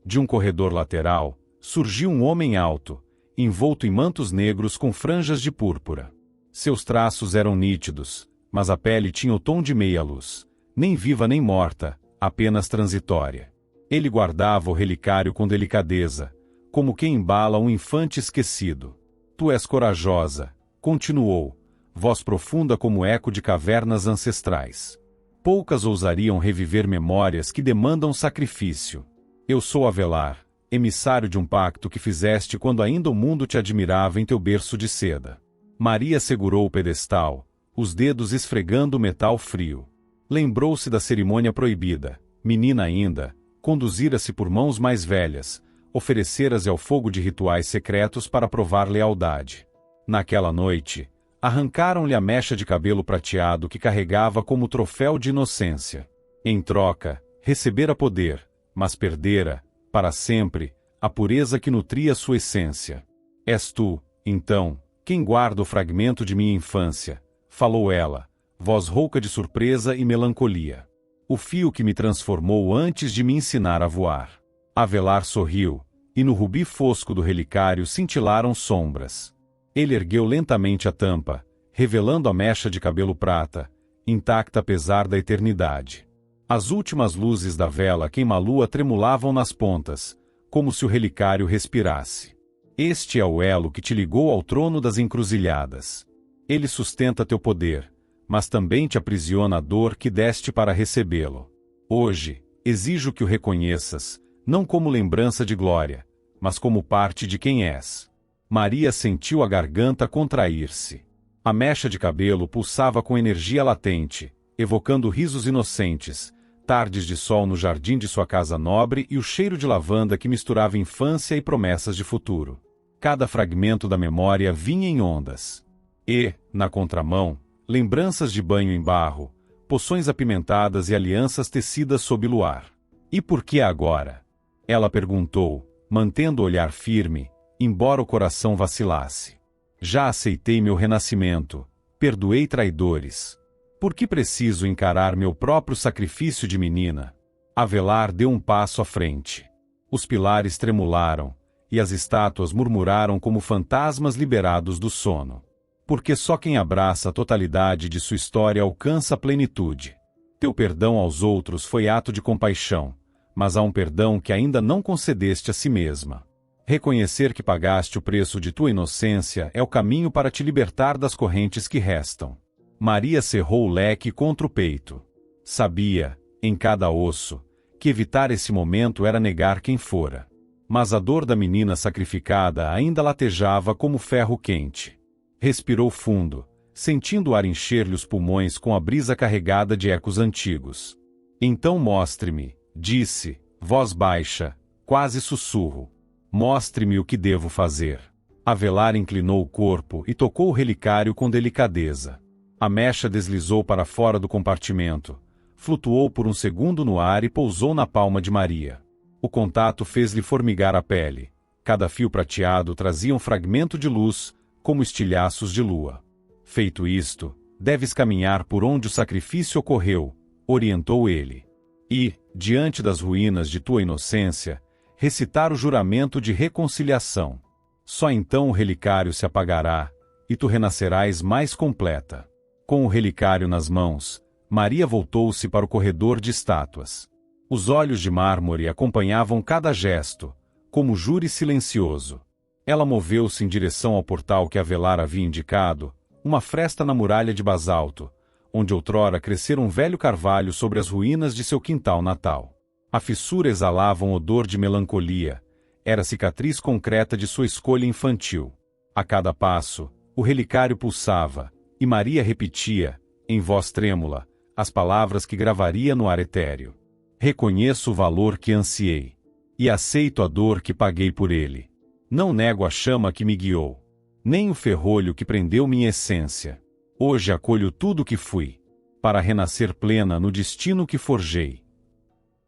De um corredor lateral, surgiu um homem alto, envolto em mantos negros com franjas de púrpura. Seus traços eram nítidos, mas a pele tinha o tom de meia-luz, nem viva nem morta, apenas transitória. Ele guardava o relicário com delicadeza, como quem embala um infante esquecido. Tu és corajosa, continuou, voz profunda como eco de cavernas ancestrais. Poucas ousariam reviver memórias que demandam sacrifício. Eu sou Avelar, emissário de um pacto que fizeste quando ainda o mundo te admirava em teu berço de seda. Maria segurou o pedestal, os dedos esfregando o metal frio. Lembrou-se da cerimônia proibida, menina ainda, conduzira-se por mãos mais velhas, oferecera-se ao fogo de rituais secretos para provar lealdade. Naquela noite, arrancaram-lhe a mecha de cabelo prateado que carregava como troféu de inocência. Em troca, recebera poder, mas perdera, para sempre, a pureza que nutria sua essência. És tu, então, quem guarda o fragmento de minha infância, falou ela, voz rouca de surpresa e melancolia. O fio que me transformou antes de me ensinar a voar. Avelar sorriu, e no rubi fosco do relicário cintilaram sombras. Ele ergueu lentamente a tampa, revelando a mecha de cabelo prata, intacta apesar da eternidade. As últimas luzes da vela queima-lua tremulavam nas pontas, como se o relicário respirasse. Este é o elo que te ligou ao trono das encruzilhadas. Ele sustenta teu poder, mas também te aprisiona a dor que deste para recebê-lo. Hoje, exijo que o reconheças, não como lembrança de glória, mas como parte de quem és. Maria sentiu a garganta contrair-se. A mecha de cabelo pulsava com energia latente, evocando risos inocentes, tardes de sol no jardim de sua casa nobre e o cheiro de lavanda que misturava infância e promessas de futuro. Cada fragmento da memória vinha em ondas. E, na contramão, lembranças de banho em barro, poções apimentadas e alianças tecidas sob luar. E por que agora? Ela perguntou, mantendo o olhar firme, embora o coração vacilasse. Já aceitei meu renascimento, perdoei traidores. Por que preciso encarar meu próprio sacrifício de menina? Avelar deu um passo à frente. Os pilares tremularam, e as estátuas murmuraram como fantasmas liberados do sono. Porque só quem abraça a totalidade de sua história alcança a plenitude. Teu perdão aos outros foi ato de compaixão, mas há um perdão que ainda não concedeste a si mesma. Reconhecer que pagaste o preço de tua inocência é o caminho para te libertar das correntes que restam. Maria cerrou o leque contra o peito. Sabia, em cada osso, que evitar esse momento era negar quem fora. Mas a dor da menina sacrificada ainda latejava como ferro quente. Respirou fundo, sentindo o ar encher-lhe os pulmões com a brisa carregada de ecos antigos. Então mostre-me, disse, voz baixa, quase sussurro. Mostre-me o que devo fazer. Avelar inclinou o corpo e tocou o relicário com delicadeza. A mecha deslizou para fora do compartimento, flutuou por um segundo no ar e pousou na palma de Maria. O contato fez-lhe formigar a pele. Cada fio prateado trazia um fragmento de luz, como estilhaços de lua. Feito isto, deves caminhar por onde o sacrifício ocorreu, orientou ele. E, diante das ruínas de tua inocência, recitar o juramento de reconciliação. Só então o relicário se apagará, e tu renascerás mais completa. Com o relicário nas mãos, Maria voltou-se para o corredor de estátuas. Os olhos de mármore acompanhavam cada gesto, como júri silencioso. Ela moveu-se em direção ao portal que Avelar havia indicado, uma fresta na muralha de basalto, onde outrora crescera um velho carvalho sobre as ruínas de seu quintal natal. A fissura exalava um odor de melancolia, era a cicatriz concreta de sua escolha infantil. A cada passo, o relicário pulsava, e Maria repetia, em voz trêmula, as palavras que gravaria no ar etéreo. Reconheço o valor que ansiei, e aceito a dor que paguei por ele. Não nego a chama que me guiou, nem o ferrolho que prendeu minha essência. Hoje acolho tudo o que fui, para renascer plena no destino que forjei.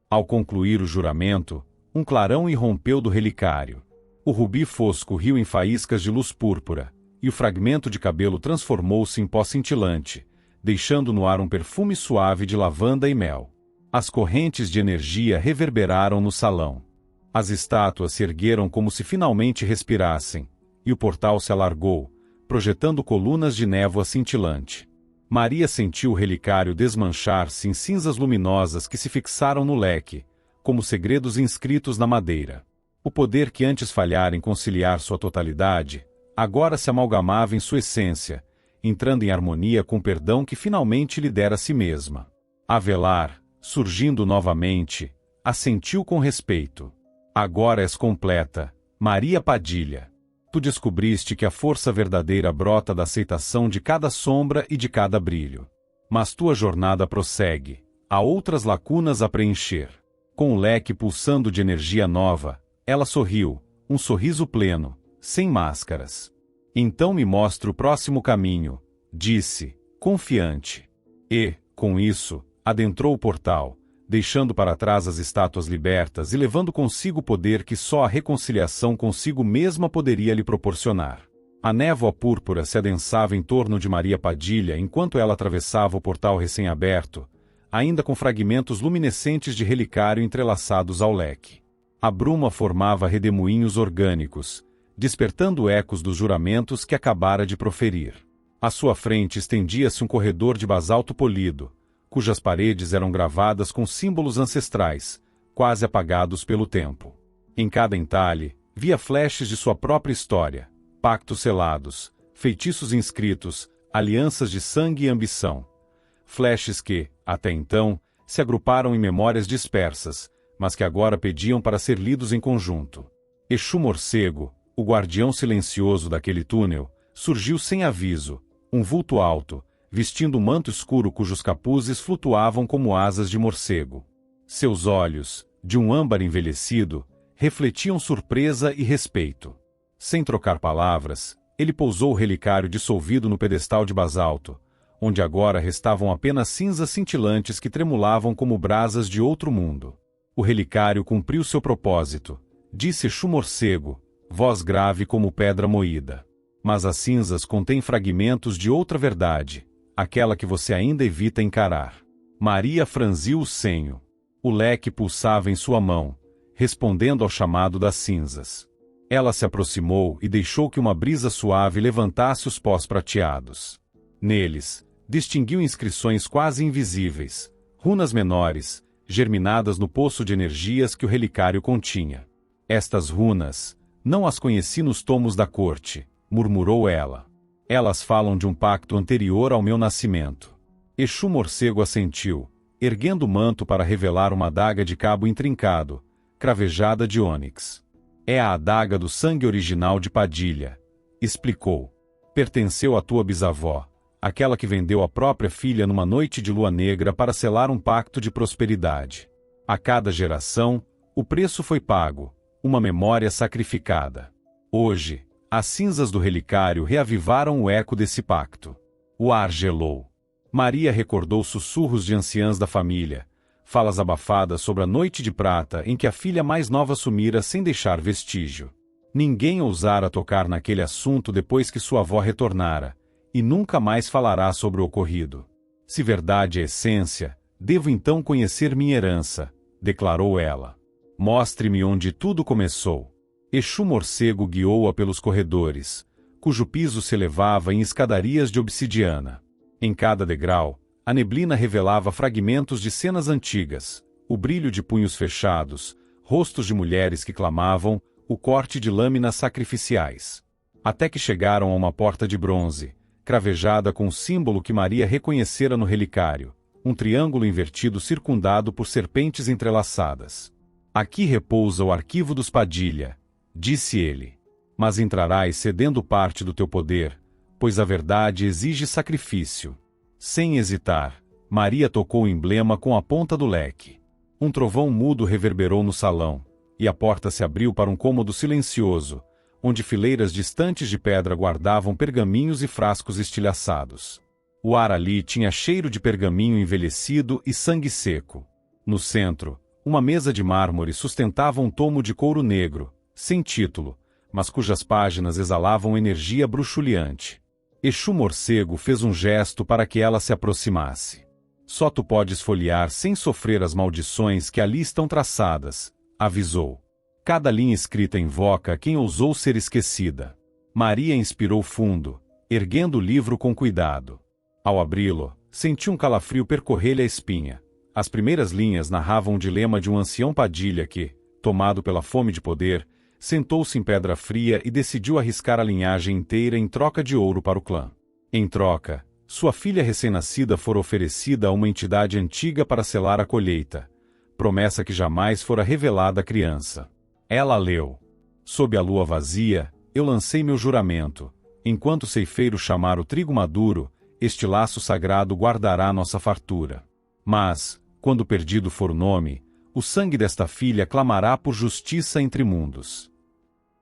Ao concluir o juramento, um clarão irrompeu do relicário. O rubi fosco riu em faíscas de luz púrpura, e o fragmento de cabelo transformou-se em pó cintilante, deixando no ar um perfume suave de lavanda e mel. As correntes de energia reverberaram no salão. As estátuas se ergueram como se finalmente respirassem, e o portal se alargou, projetando colunas de névoa cintilante. Maria sentiu o relicário desmanchar-se em cinzas luminosas que se fixaram no leque, como segredos inscritos na madeira. O poder que antes falhara em conciliar sua totalidade, agora se amalgamava em sua essência, entrando em harmonia com o perdão que finalmente lhe dera a si mesma. Avelar, surgindo novamente, assentiu com respeito. Agora és completa, Maria Padilha. Tu descobriste que a força verdadeira brota da aceitação de cada sombra e de cada brilho. Mas tua jornada prossegue. Há outras lacunas a preencher. Com o leque pulsando de energia nova, ela sorriu, um sorriso pleno, sem máscaras. Então me mostra o próximo caminho, disse, confiante. E, com isso, adentrou o portal, deixando para trás as estátuas libertas e levando consigo o poder que só a reconciliação consigo mesma poderia lhe proporcionar. A névoa púrpura se adensava em torno de Maria Padilha enquanto ela atravessava o portal recém-aberto, ainda com fragmentos luminescentes de relicário entrelaçados ao leque. A bruma formava redemoinhos orgânicos, despertando ecos dos juramentos que acabara de proferir. À sua frente estendia-se um corredor de basalto polido, cujas paredes eram gravadas com símbolos ancestrais, quase apagados pelo tempo. Em cada entalhe, via flashes de sua própria história, pactos selados, feitiços inscritos, alianças de sangue e ambição. Flashes que, até então, se agruparam em memórias dispersas, mas que agora pediam para ser lidos em conjunto. Exu Morcego, o guardião silencioso daquele túnel, surgiu sem aviso, um vulto alto, vestindo um manto escuro cujos capuzes flutuavam como asas de morcego. Seus olhos, de um âmbar envelhecido, refletiam surpresa e respeito. Sem trocar palavras, ele pousou o relicário dissolvido no pedestal de basalto, onde agora restavam apenas cinzas cintilantes que tremulavam como brasas de outro mundo. O relicário cumpriu seu propósito, disse Exu Morcego, voz grave como pedra moída. Mas as cinzas contêm fragmentos de outra verdade, aquela que você ainda evita encarar. Maria franziu o senho. O leque pulsava em sua mão, respondendo ao chamado das cinzas. Ela se aproximou e deixou que uma brisa suave levantasse os pós prateados. Neles, distinguiu inscrições quase invisíveis, runas menores, germinadas no poço de energias que o relicário continha. Estas runas, não as conheci nos tomos da corte, murmurou ela. Elas falam de um pacto anterior ao meu nascimento. Exu Morcego assentiu, erguendo o manto para revelar uma adaga de cabo intrincado, cravejada de ônix. É a adaga do sangue original de Padilha, explicou. Pertenceu à tua bisavó, aquela que vendeu a própria filha numa noite de lua negra para selar um pacto de prosperidade. A cada geração, o preço foi pago, uma memória sacrificada. Hoje, as cinzas do relicário reavivaram o eco desse pacto. O ar gelou. Maria recordou sussurros de anciãs da família, falas abafadas sobre a noite de prata em que a filha mais nova sumira sem deixar vestígio. Ninguém ousara tocar naquele assunto depois que sua avó retornara, e nunca mais falará sobre o ocorrido. Se verdade é essência, devo então conhecer minha herança, declarou ela. Mostre-me onde tudo começou. Exu Morcego guiou-a pelos corredores, cujo piso se elevava em escadarias de obsidiana. Em cada degrau, a neblina revelava fragmentos de cenas antigas, o brilho de punhos fechados, rostos de mulheres que clamavam, o corte de lâminas sacrificiais. Até que chegaram a uma porta de bronze, cravejada com o símbolo que Maria reconhecera no relicário, um triângulo invertido circundado por serpentes entrelaçadas. Aqui repousa o arquivo dos Padilha, disse ele. Mas entrarás cedendo parte do teu poder, pois a verdade exige sacrifício. Sem hesitar, Maria tocou o emblema com a ponta do leque. Um trovão mudo reverberou no salão, e a porta se abriu para um cômodo silencioso, onde fileiras distantes de pedra guardavam pergaminhos e frascos estilhaçados. O ar ali tinha cheiro de pergaminho envelhecido e sangue seco. No centro, uma mesa de mármore sustentava um tomo de couro negro, sem título, mas cujas páginas exalavam energia bruxuleante. Exu Morcego fez um gesto para que ela se aproximasse. Só tu podes folhear sem sofrer as maldições que ali estão traçadas, avisou. Cada linha escrita invoca quem ousou ser esquecida. Maria inspirou fundo, erguendo o livro com cuidado. Ao abri-lo, sentiu um calafrio percorrer-lhe a espinha. As primeiras linhas narravam o dilema de um ancião Padilha que, tomado pela fome de poder, sentou-se em pedra fria e decidiu arriscar a linhagem inteira em troca de ouro para o clã. Em troca, sua filha recém-nascida fora oferecida a uma entidade antiga para selar a colheita, promessa que jamais fora revelada à criança. Ela leu. Sob a lua vazia, eu lancei meu juramento. Enquanto o ceifeiro chamar o trigo maduro, este laço sagrado guardará nossa fartura. Mas, quando perdido for o nome, o sangue desta filha clamará por justiça entre mundos.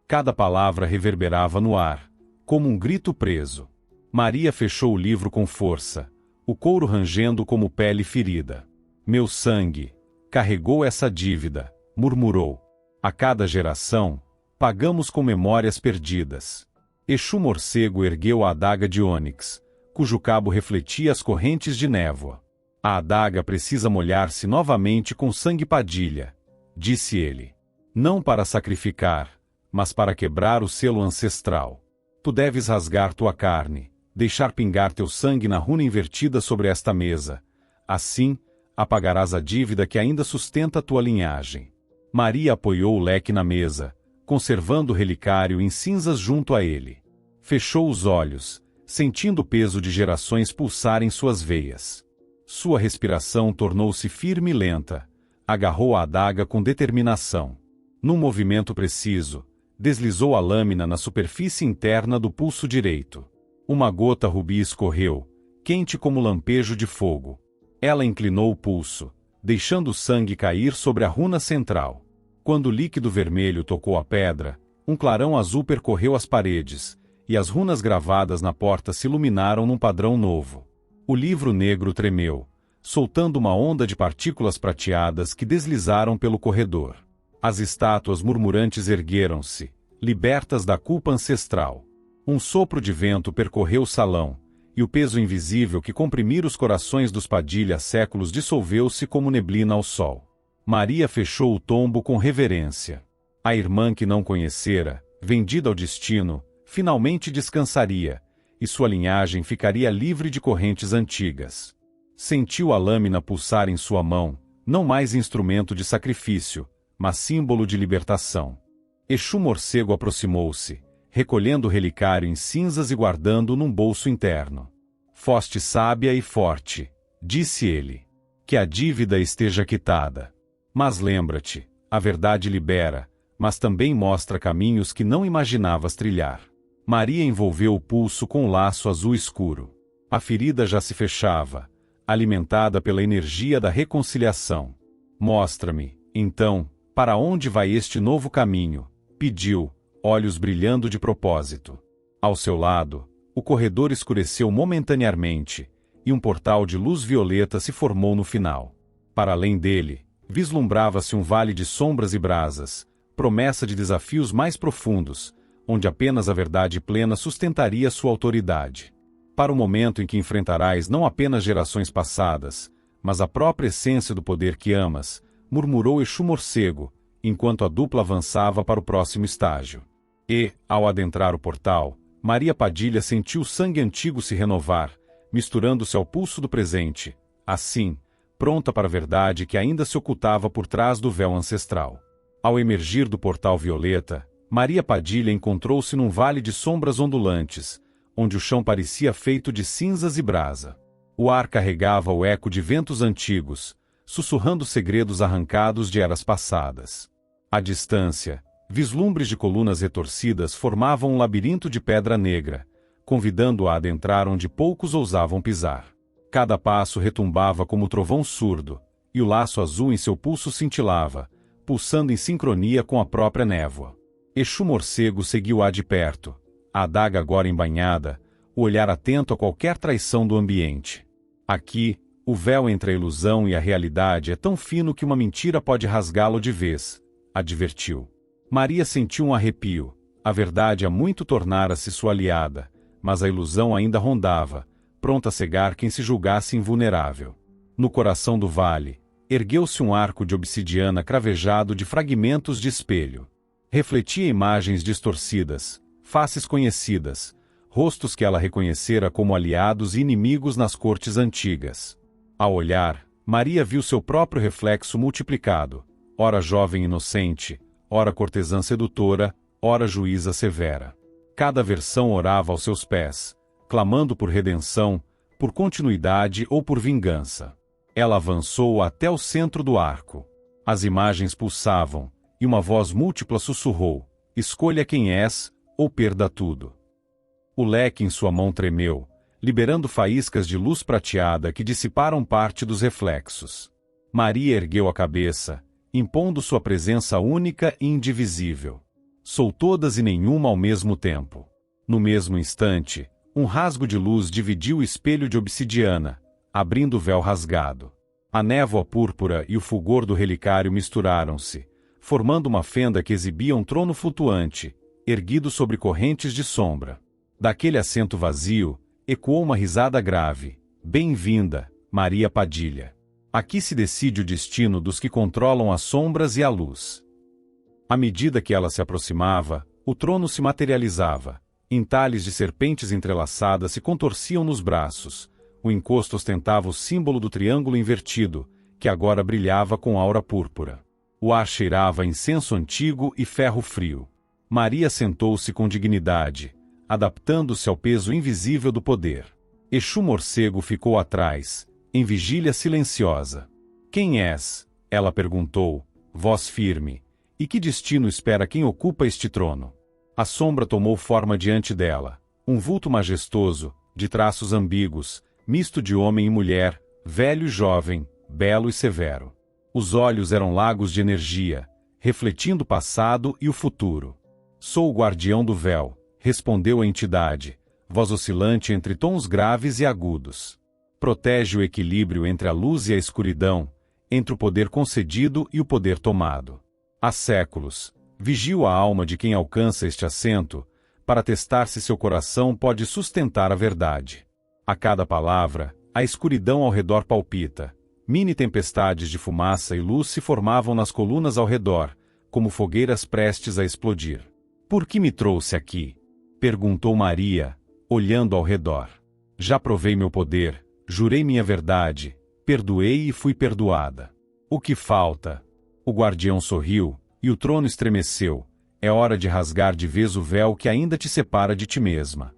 Cada palavra reverberava no ar, como um grito preso. Maria fechou o livro com força, o couro rangendo como pele ferida. Meu sangue carregou essa dívida, murmurou. A cada geração, pagamos com memórias perdidas. Exu Morcego ergueu a adaga de ônix, cujo cabo refletia as correntes de névoa. A adaga precisa molhar-se novamente com sangue Padilha, disse ele. Não para sacrificar, mas para quebrar o selo ancestral. Tu deves rasgar tua carne, deixar pingar teu sangue na runa invertida sobre esta mesa. Assim, apagarás a dívida que ainda sustenta tua linhagem. Maria apoiou o leque na mesa, conservando o relicário em cinzas junto a ele. Fechou os olhos, sentindo o peso de gerações pulsar em suas veias. Sua respiração tornou-se firme e lenta. Agarrou a adaga com determinação. Num movimento preciso, deslizou a lâmina na superfície interna do pulso direito. Uma gota rubi escorreu, quente como lampejo de fogo. Ela inclinou o pulso, deixando o sangue cair sobre a runa central. Quando o líquido vermelho tocou a pedra, um clarão azul percorreu as paredes, e as runas gravadas na porta se iluminaram num padrão novo. O livro negro tremeu, soltando uma onda de partículas prateadas que deslizaram pelo corredor. As estátuas murmurantes ergueram-se, libertas da culpa ancestral. Um sopro de vento percorreu o salão, e o peso invisível que comprimira os corações dos Padilha há séculos dissolveu-se como neblina ao sol. Maria fechou o tombo com reverência. A irmã que não conhecera, vendida ao destino, finalmente descansaria, e sua linhagem ficaria livre de correntes antigas. Sentiu a lâmina pulsar em sua mão, não mais instrumento de sacrifício, mas símbolo de libertação. Exu Morcego aproximou-se, recolhendo o relicário em cinzas e guardando-o num bolso interno. Foste sábia e forte, disse ele. Que a dívida esteja quitada. Mas lembra-te, a verdade libera, mas também mostra caminhos que não imaginavas trilhar. Maria envolveu o pulso com um laço azul escuro. A ferida já se fechava, alimentada pela energia da reconciliação. Mostra-me, então, para onde vai este novo caminho, pediu, olhos brilhando de propósito. Ao seu lado, o corredor escureceu momentaneamente, e um portal de luz violeta se formou no final. Para além dele, vislumbrava-se um vale de sombras e brasas, promessa de desafios mais profundos, onde apenas a verdade plena sustentaria sua autoridade. Para o momento em que enfrentarás não apenas gerações passadas, mas a própria essência do poder que amas, murmurou Exu Morcego, enquanto a dupla avançava para o próximo estágio. E, ao adentrar o portal, Maria Padilha sentiu o sangue antigo se renovar, misturando-se ao pulso do presente, assim, pronta para a verdade que ainda se ocultava por trás do véu ancestral. Ao emergir do portal violeta, Maria Padilha encontrou-se num vale de sombras ondulantes, onde o chão parecia feito de cinzas e brasa. O ar carregava o eco de ventos antigos, sussurrando segredos arrancados de eras passadas. À distância, vislumbres de colunas retorcidas formavam um labirinto de pedra negra, convidando-a a adentrar onde poucos ousavam pisar. Cada passo retumbava como trovão surdo, e o laço azul em seu pulso cintilava, pulsando em sincronia com a própria névoa. Exu Morcego seguiu-a de perto, a adaga agora embainhada, o olhar atento a qualquer traição do ambiente. Aqui, o véu entre a ilusão e a realidade é tão fino que uma mentira pode rasgá-lo de vez, advertiu. Maria sentiu um arrepio. A verdade há muito tornara-se sua aliada, mas a ilusão ainda rondava, pronta a cegar quem se julgasse invulnerável. No coração do vale, ergueu-se um arco de obsidiana cravejado de fragmentos de espelho. Refletia imagens distorcidas, faces conhecidas, rostos que ela reconhecera como aliados e inimigos nas cortes antigas. Ao olhar, Maria viu seu próprio reflexo multiplicado, ora jovem inocente, ora cortesã sedutora, ora juíza severa. Cada versão orava aos seus pés, clamando por redenção, por continuidade ou por vingança. Ela avançou até o centro do arco. As imagens pulsavam, e uma voz múltipla sussurrou: escolha quem és, ou perda tudo. O leque em sua mão tremeu, liberando faíscas de luz prateada que dissiparam parte dos reflexos. Maria ergueu a cabeça, impondo sua presença única e indivisível. Sou todas e nenhuma ao mesmo tempo. No mesmo instante, um rasgo de luz dividiu o espelho de obsidiana, abrindo o véu rasgado. A névoa púrpura e o fulgor do relicário misturaram-se, formando uma fenda que exibia um trono flutuante, erguido sobre correntes de sombra. Daquele assento vazio, ecoou uma risada grave. Bem-vinda, Maria Padilha. Aqui se decide o destino dos que controlam as sombras e a luz. À medida que ela se aproximava, o trono se materializava. Entalhes de serpentes entrelaçadas se contorciam nos braços. O encosto ostentava o símbolo do triângulo invertido, que agora brilhava com aura púrpura. O ar cheirava a incenso antigo e ferro frio. Maria sentou-se com dignidade, adaptando-se ao peso invisível do poder. Exu Morcego ficou atrás, em vigília silenciosa. Quem és? Ela perguntou, voz firme. E que destino espera quem ocupa este trono? A sombra tomou forma diante dela, um vulto majestoso, de traços ambíguos, misto de homem e mulher, velho e jovem, belo e severo. Os olhos eram lagos de energia, refletindo o passado e o futuro. Sou o guardião do véu, respondeu a entidade, voz oscilante entre tons graves e agudos. Protege o equilíbrio entre a luz e a escuridão, entre o poder concedido e o poder tomado. Há séculos, vigio a alma de quem alcança este assento, para testar se seu coração pode sustentar a verdade. A cada palavra, a escuridão ao redor palpita. Mini tempestades de fumaça e luz se formavam nas colunas ao redor, como fogueiras prestes a explodir. Por que me trouxe aqui? Perguntou Maria, olhando ao redor. Já provei meu poder, jurei minha verdade, perdoei e fui perdoada. O que falta? O guardião sorriu, e o trono estremeceu. É hora de rasgar de vez o véu que ainda te separa de ti mesma.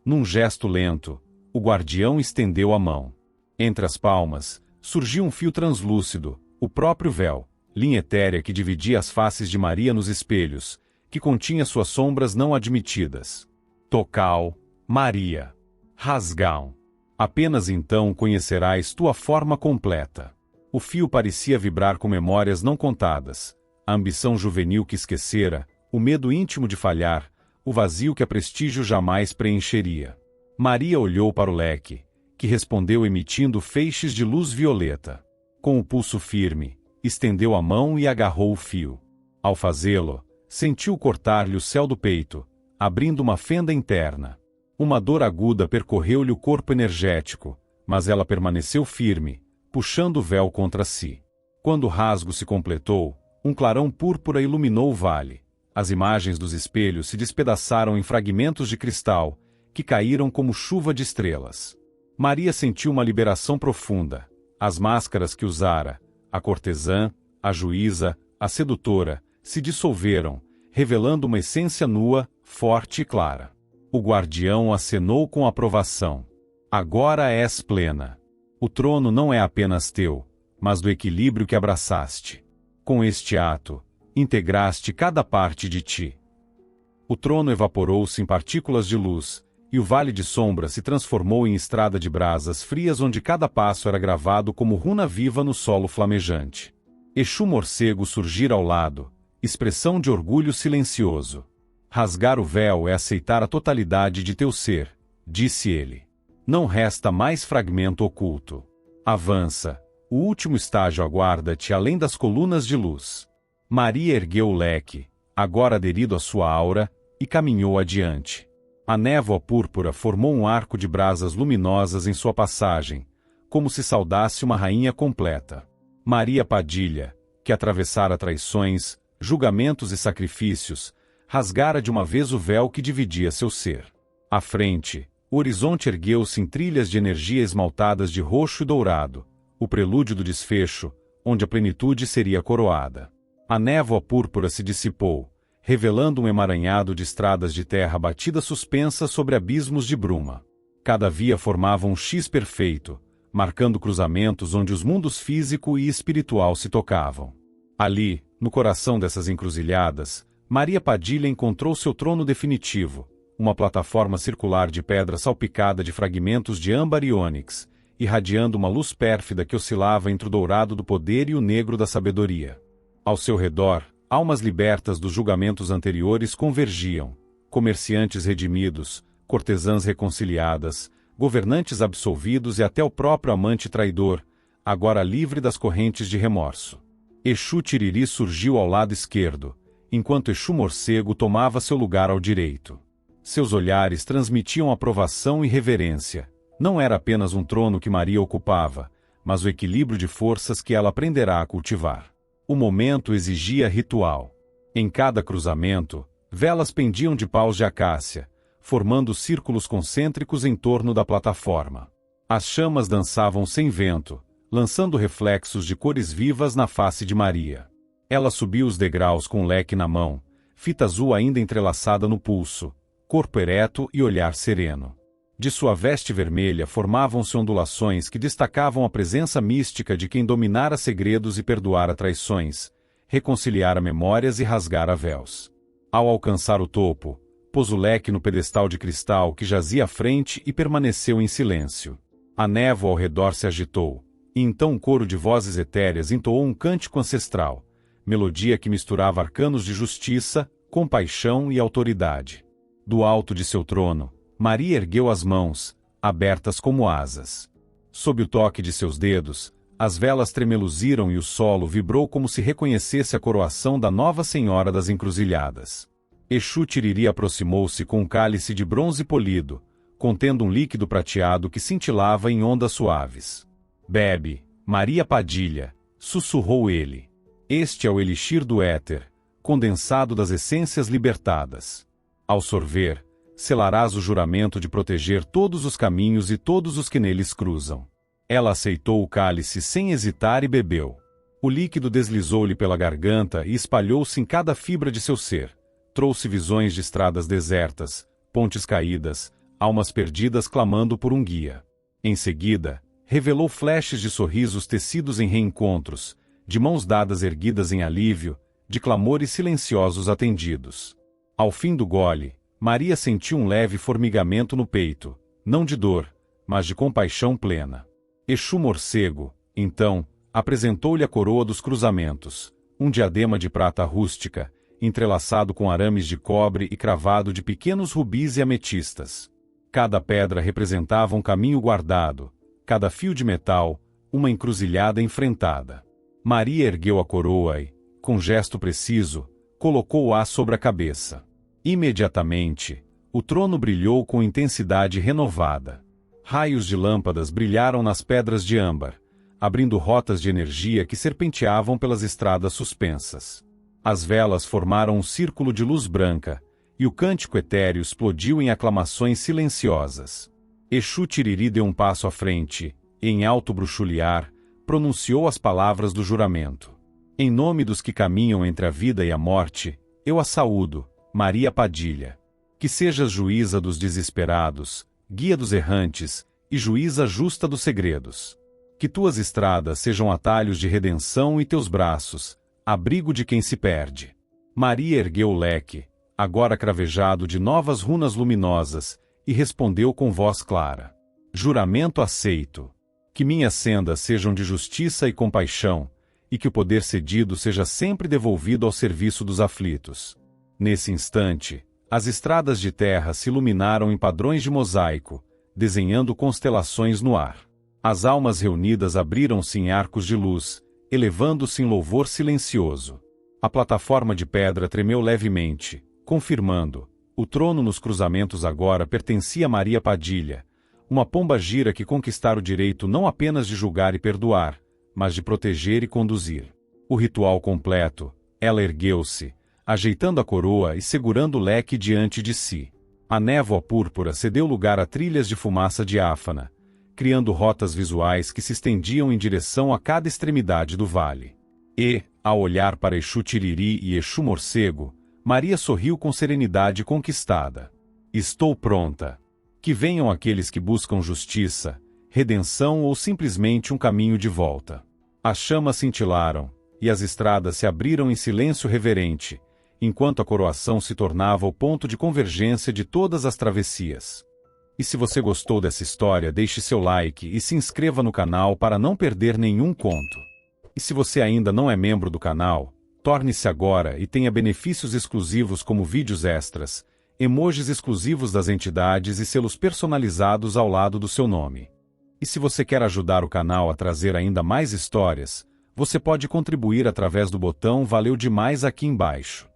Num gesto lento, o guardião estendeu a mão. Entre as palmas, surgiu um fio translúcido, o próprio véu, linha etérea que dividia as faces de Maria nos espelhos, que continha suas sombras não admitidas. Tocal, Maria. Rasgão. Apenas então conhecerás tua forma completa. O fio parecia vibrar com memórias não contadas, a ambição juvenil que esquecera, o medo íntimo de falhar, o vazio que a prestígio jamais preencheria. Maria olhou para o leque, que respondeu emitindo feixes de luz violeta. Com o pulso firme, estendeu a mão e agarrou o fio. Ao fazê-lo, sentiu cortar-lhe o céu do peito, abrindo uma fenda interna. Uma dor aguda percorreu-lhe o corpo energético, mas ela permaneceu firme, puxando o véu contra si. Quando o rasgo se completou, um clarão púrpura iluminou o vale. As imagens dos espelhos se despedaçaram em fragmentos de cristal, que caíram como chuva de estrelas. Maria sentiu uma liberação profunda. As máscaras que usara, a cortesã, a juíza, a sedutora, se dissolveram, revelando uma essência nua, forte e clara. O guardião acenou com aprovação. Agora és plena. O trono não é apenas teu, mas do equilíbrio que abraçaste. Com este ato, integraste cada parte de ti. O trono evaporou-se em partículas de luz, e o vale de sombra se transformou em estrada de brasas frias onde cada passo era gravado como runa viva no solo flamejante. Exu Morcego surgira ao lado, expressão de orgulho silencioso. Rasgar o véu é aceitar a totalidade de teu ser, disse ele. Não resta mais fragmento oculto. Avança, o último estágio aguarda-te além das colunas de luz. Maria ergueu o leque, agora aderido à sua aura, e caminhou adiante. A névoa púrpura formou um arco de brasas luminosas em sua passagem, como se saudasse uma rainha completa. Maria Padilha, que atravessara traições, julgamentos e sacrifícios, rasgara de uma vez o véu que dividia seu ser. À frente, o horizonte ergueu-se em trilhas de energia esmaltadas de roxo e dourado, o prelúdio do desfecho, onde a plenitude seria coroada. A névoa púrpura se dissipou, revelando um emaranhado de estradas de terra batida suspensas sobre abismos de bruma. Cada via formava um X perfeito, marcando cruzamentos onde os mundos físico e espiritual se tocavam. Ali, no coração dessas encruzilhadas, Maria Padilha encontrou seu trono definitivo, uma plataforma circular de pedra salpicada de fragmentos de âmbar e ônix, irradiando uma luz pérfida que oscilava entre o dourado do poder e o negro da sabedoria. Ao seu redor, almas libertas dos julgamentos anteriores convergiam, comerciantes redimidos, cortesãs reconciliadas, governantes absolvidos e até o próprio amante traidor, agora livre das correntes de remorso. Exu Tiriri surgiu ao lado esquerdo, enquanto Exu Morcego tomava seu lugar ao direito. Seus olhares transmitiam aprovação e reverência. Não era apenas um trono que Maria ocupava, mas o equilíbrio de forças que ela aprenderá a cultivar. O momento exigia ritual. Em cada cruzamento, velas pendiam de paus de acácia, formando círculos concêntricos em torno da plataforma. As chamas dançavam sem vento, lançando reflexos de cores vivas na face de Maria. Ela subiu os degraus com o leque na mão, fita azul ainda entrelaçada no pulso, corpo ereto e olhar sereno. De sua veste vermelha formavam-se ondulações que destacavam a presença mística de quem dominara segredos e perdoara traições, reconciliara memórias e rasgara véus. Ao alcançar o topo, pôs o leque no pedestal de cristal que jazia à frente e permaneceu em silêncio. A névoa ao redor se agitou, e então um coro de vozes etéreas entoou um cântico ancestral, melodia que misturava arcanos de justiça, compaixão e autoridade. Do alto de seu trono, Maria ergueu as mãos, abertas como asas. Sob o toque de seus dedos, as velas tremeluziram e o solo vibrou como se reconhecesse a coroação da Nova Senhora das Encruzilhadas. Exu Tiriri aproximou-se com um cálice de bronze polido, contendo um líquido prateado que cintilava em ondas suaves. Bebe, Maria Padilha, sussurrou ele. Este é o elixir do éter, condensado das essências libertadas. Ao sorver, selarás o juramento de proteger todos os caminhos e todos os que neles cruzam. Ela aceitou o cálice sem hesitar e bebeu. O líquido deslizou-lhe pela garganta e espalhou-se em cada fibra de seu ser. Trouxe visões de estradas desertas, pontes caídas, almas perdidas clamando por um guia. Em seguida, revelou flashes de sorrisos tecidos em reencontros, de mãos dadas erguidas em alívio, de clamores silenciosos atendidos. Ao fim do gole, Maria sentiu um leve formigamento no peito, não de dor, mas de compaixão plena. Exu Morcego, então, apresentou-lhe a coroa dos cruzamentos, um diadema de prata rústica, entrelaçado com arames de cobre e cravado de pequenos rubis e ametistas. Cada pedra representava um caminho guardado, cada fio de metal, uma encruzilhada enfrentada. Maria ergueu a coroa e, com gesto preciso, colocou-a sobre a cabeça. Imediatamente, o trono brilhou com intensidade renovada. Raios de lâmpadas brilharam nas pedras de âmbar, abrindo rotas de energia que serpenteavam pelas estradas suspensas. As velas formaram um círculo de luz branca, e o cântico etéreo explodiu em aclamações silenciosas. Exu Tiriri deu um passo à frente, e em alto bruxulear, pronunciou as palavras do juramento. Em nome dos que caminham entre a vida e a morte, eu a saúdo, Maria Padilha. Que sejas juíza dos desesperados, guia dos errantes, e juíza justa dos segredos. Que tuas estradas sejam atalhos de redenção e teus braços, abrigo de quem se perde. Maria ergueu o leque, agora cravejado de novas runas luminosas, e respondeu com voz clara. Juramento aceito. Que minhas sendas sejam de justiça e compaixão, e que o poder cedido seja sempre devolvido ao serviço dos aflitos. Nesse instante, as estradas de terra se iluminaram em padrões de mosaico, desenhando constelações no ar. As almas reunidas abriram-se em arcos de luz, elevando-se em louvor silencioso. A plataforma de pedra tremeu levemente, confirmando: o trono nos cruzamentos agora pertencia a Maria Padilha, uma pomba-gira que conquistara o direito não apenas de julgar e perdoar, mas de proteger e conduzir. O ritual completo, ela ergueu-se, ajeitando a coroa e segurando o leque diante de si. A névoa púrpura cedeu lugar a trilhas de fumaça diáfana, criando rotas visuais que se estendiam em direção a cada extremidade do vale. E, ao olhar para Exu Tiriri e Exu Morcego, Maria sorriu com serenidade conquistada. Estou pronta. Que venham aqueles que buscam justiça, redenção ou simplesmente um caminho de volta. As chamas cintilaram, e as estradas se abriram em silêncio reverente, enquanto a coroação se tornava o ponto de convergência de todas as travessias. E se você gostou dessa história, deixe seu like e se inscreva no canal para não perder nenhum conto. E se você ainda não é membro do canal, torne-se agora e tenha benefícios exclusivos como vídeos extras, emojis exclusivos das entidades e selos personalizados ao lado do seu nome. E se você quer ajudar o canal a trazer ainda mais histórias, você pode contribuir através do botão Valeu Demais aqui embaixo.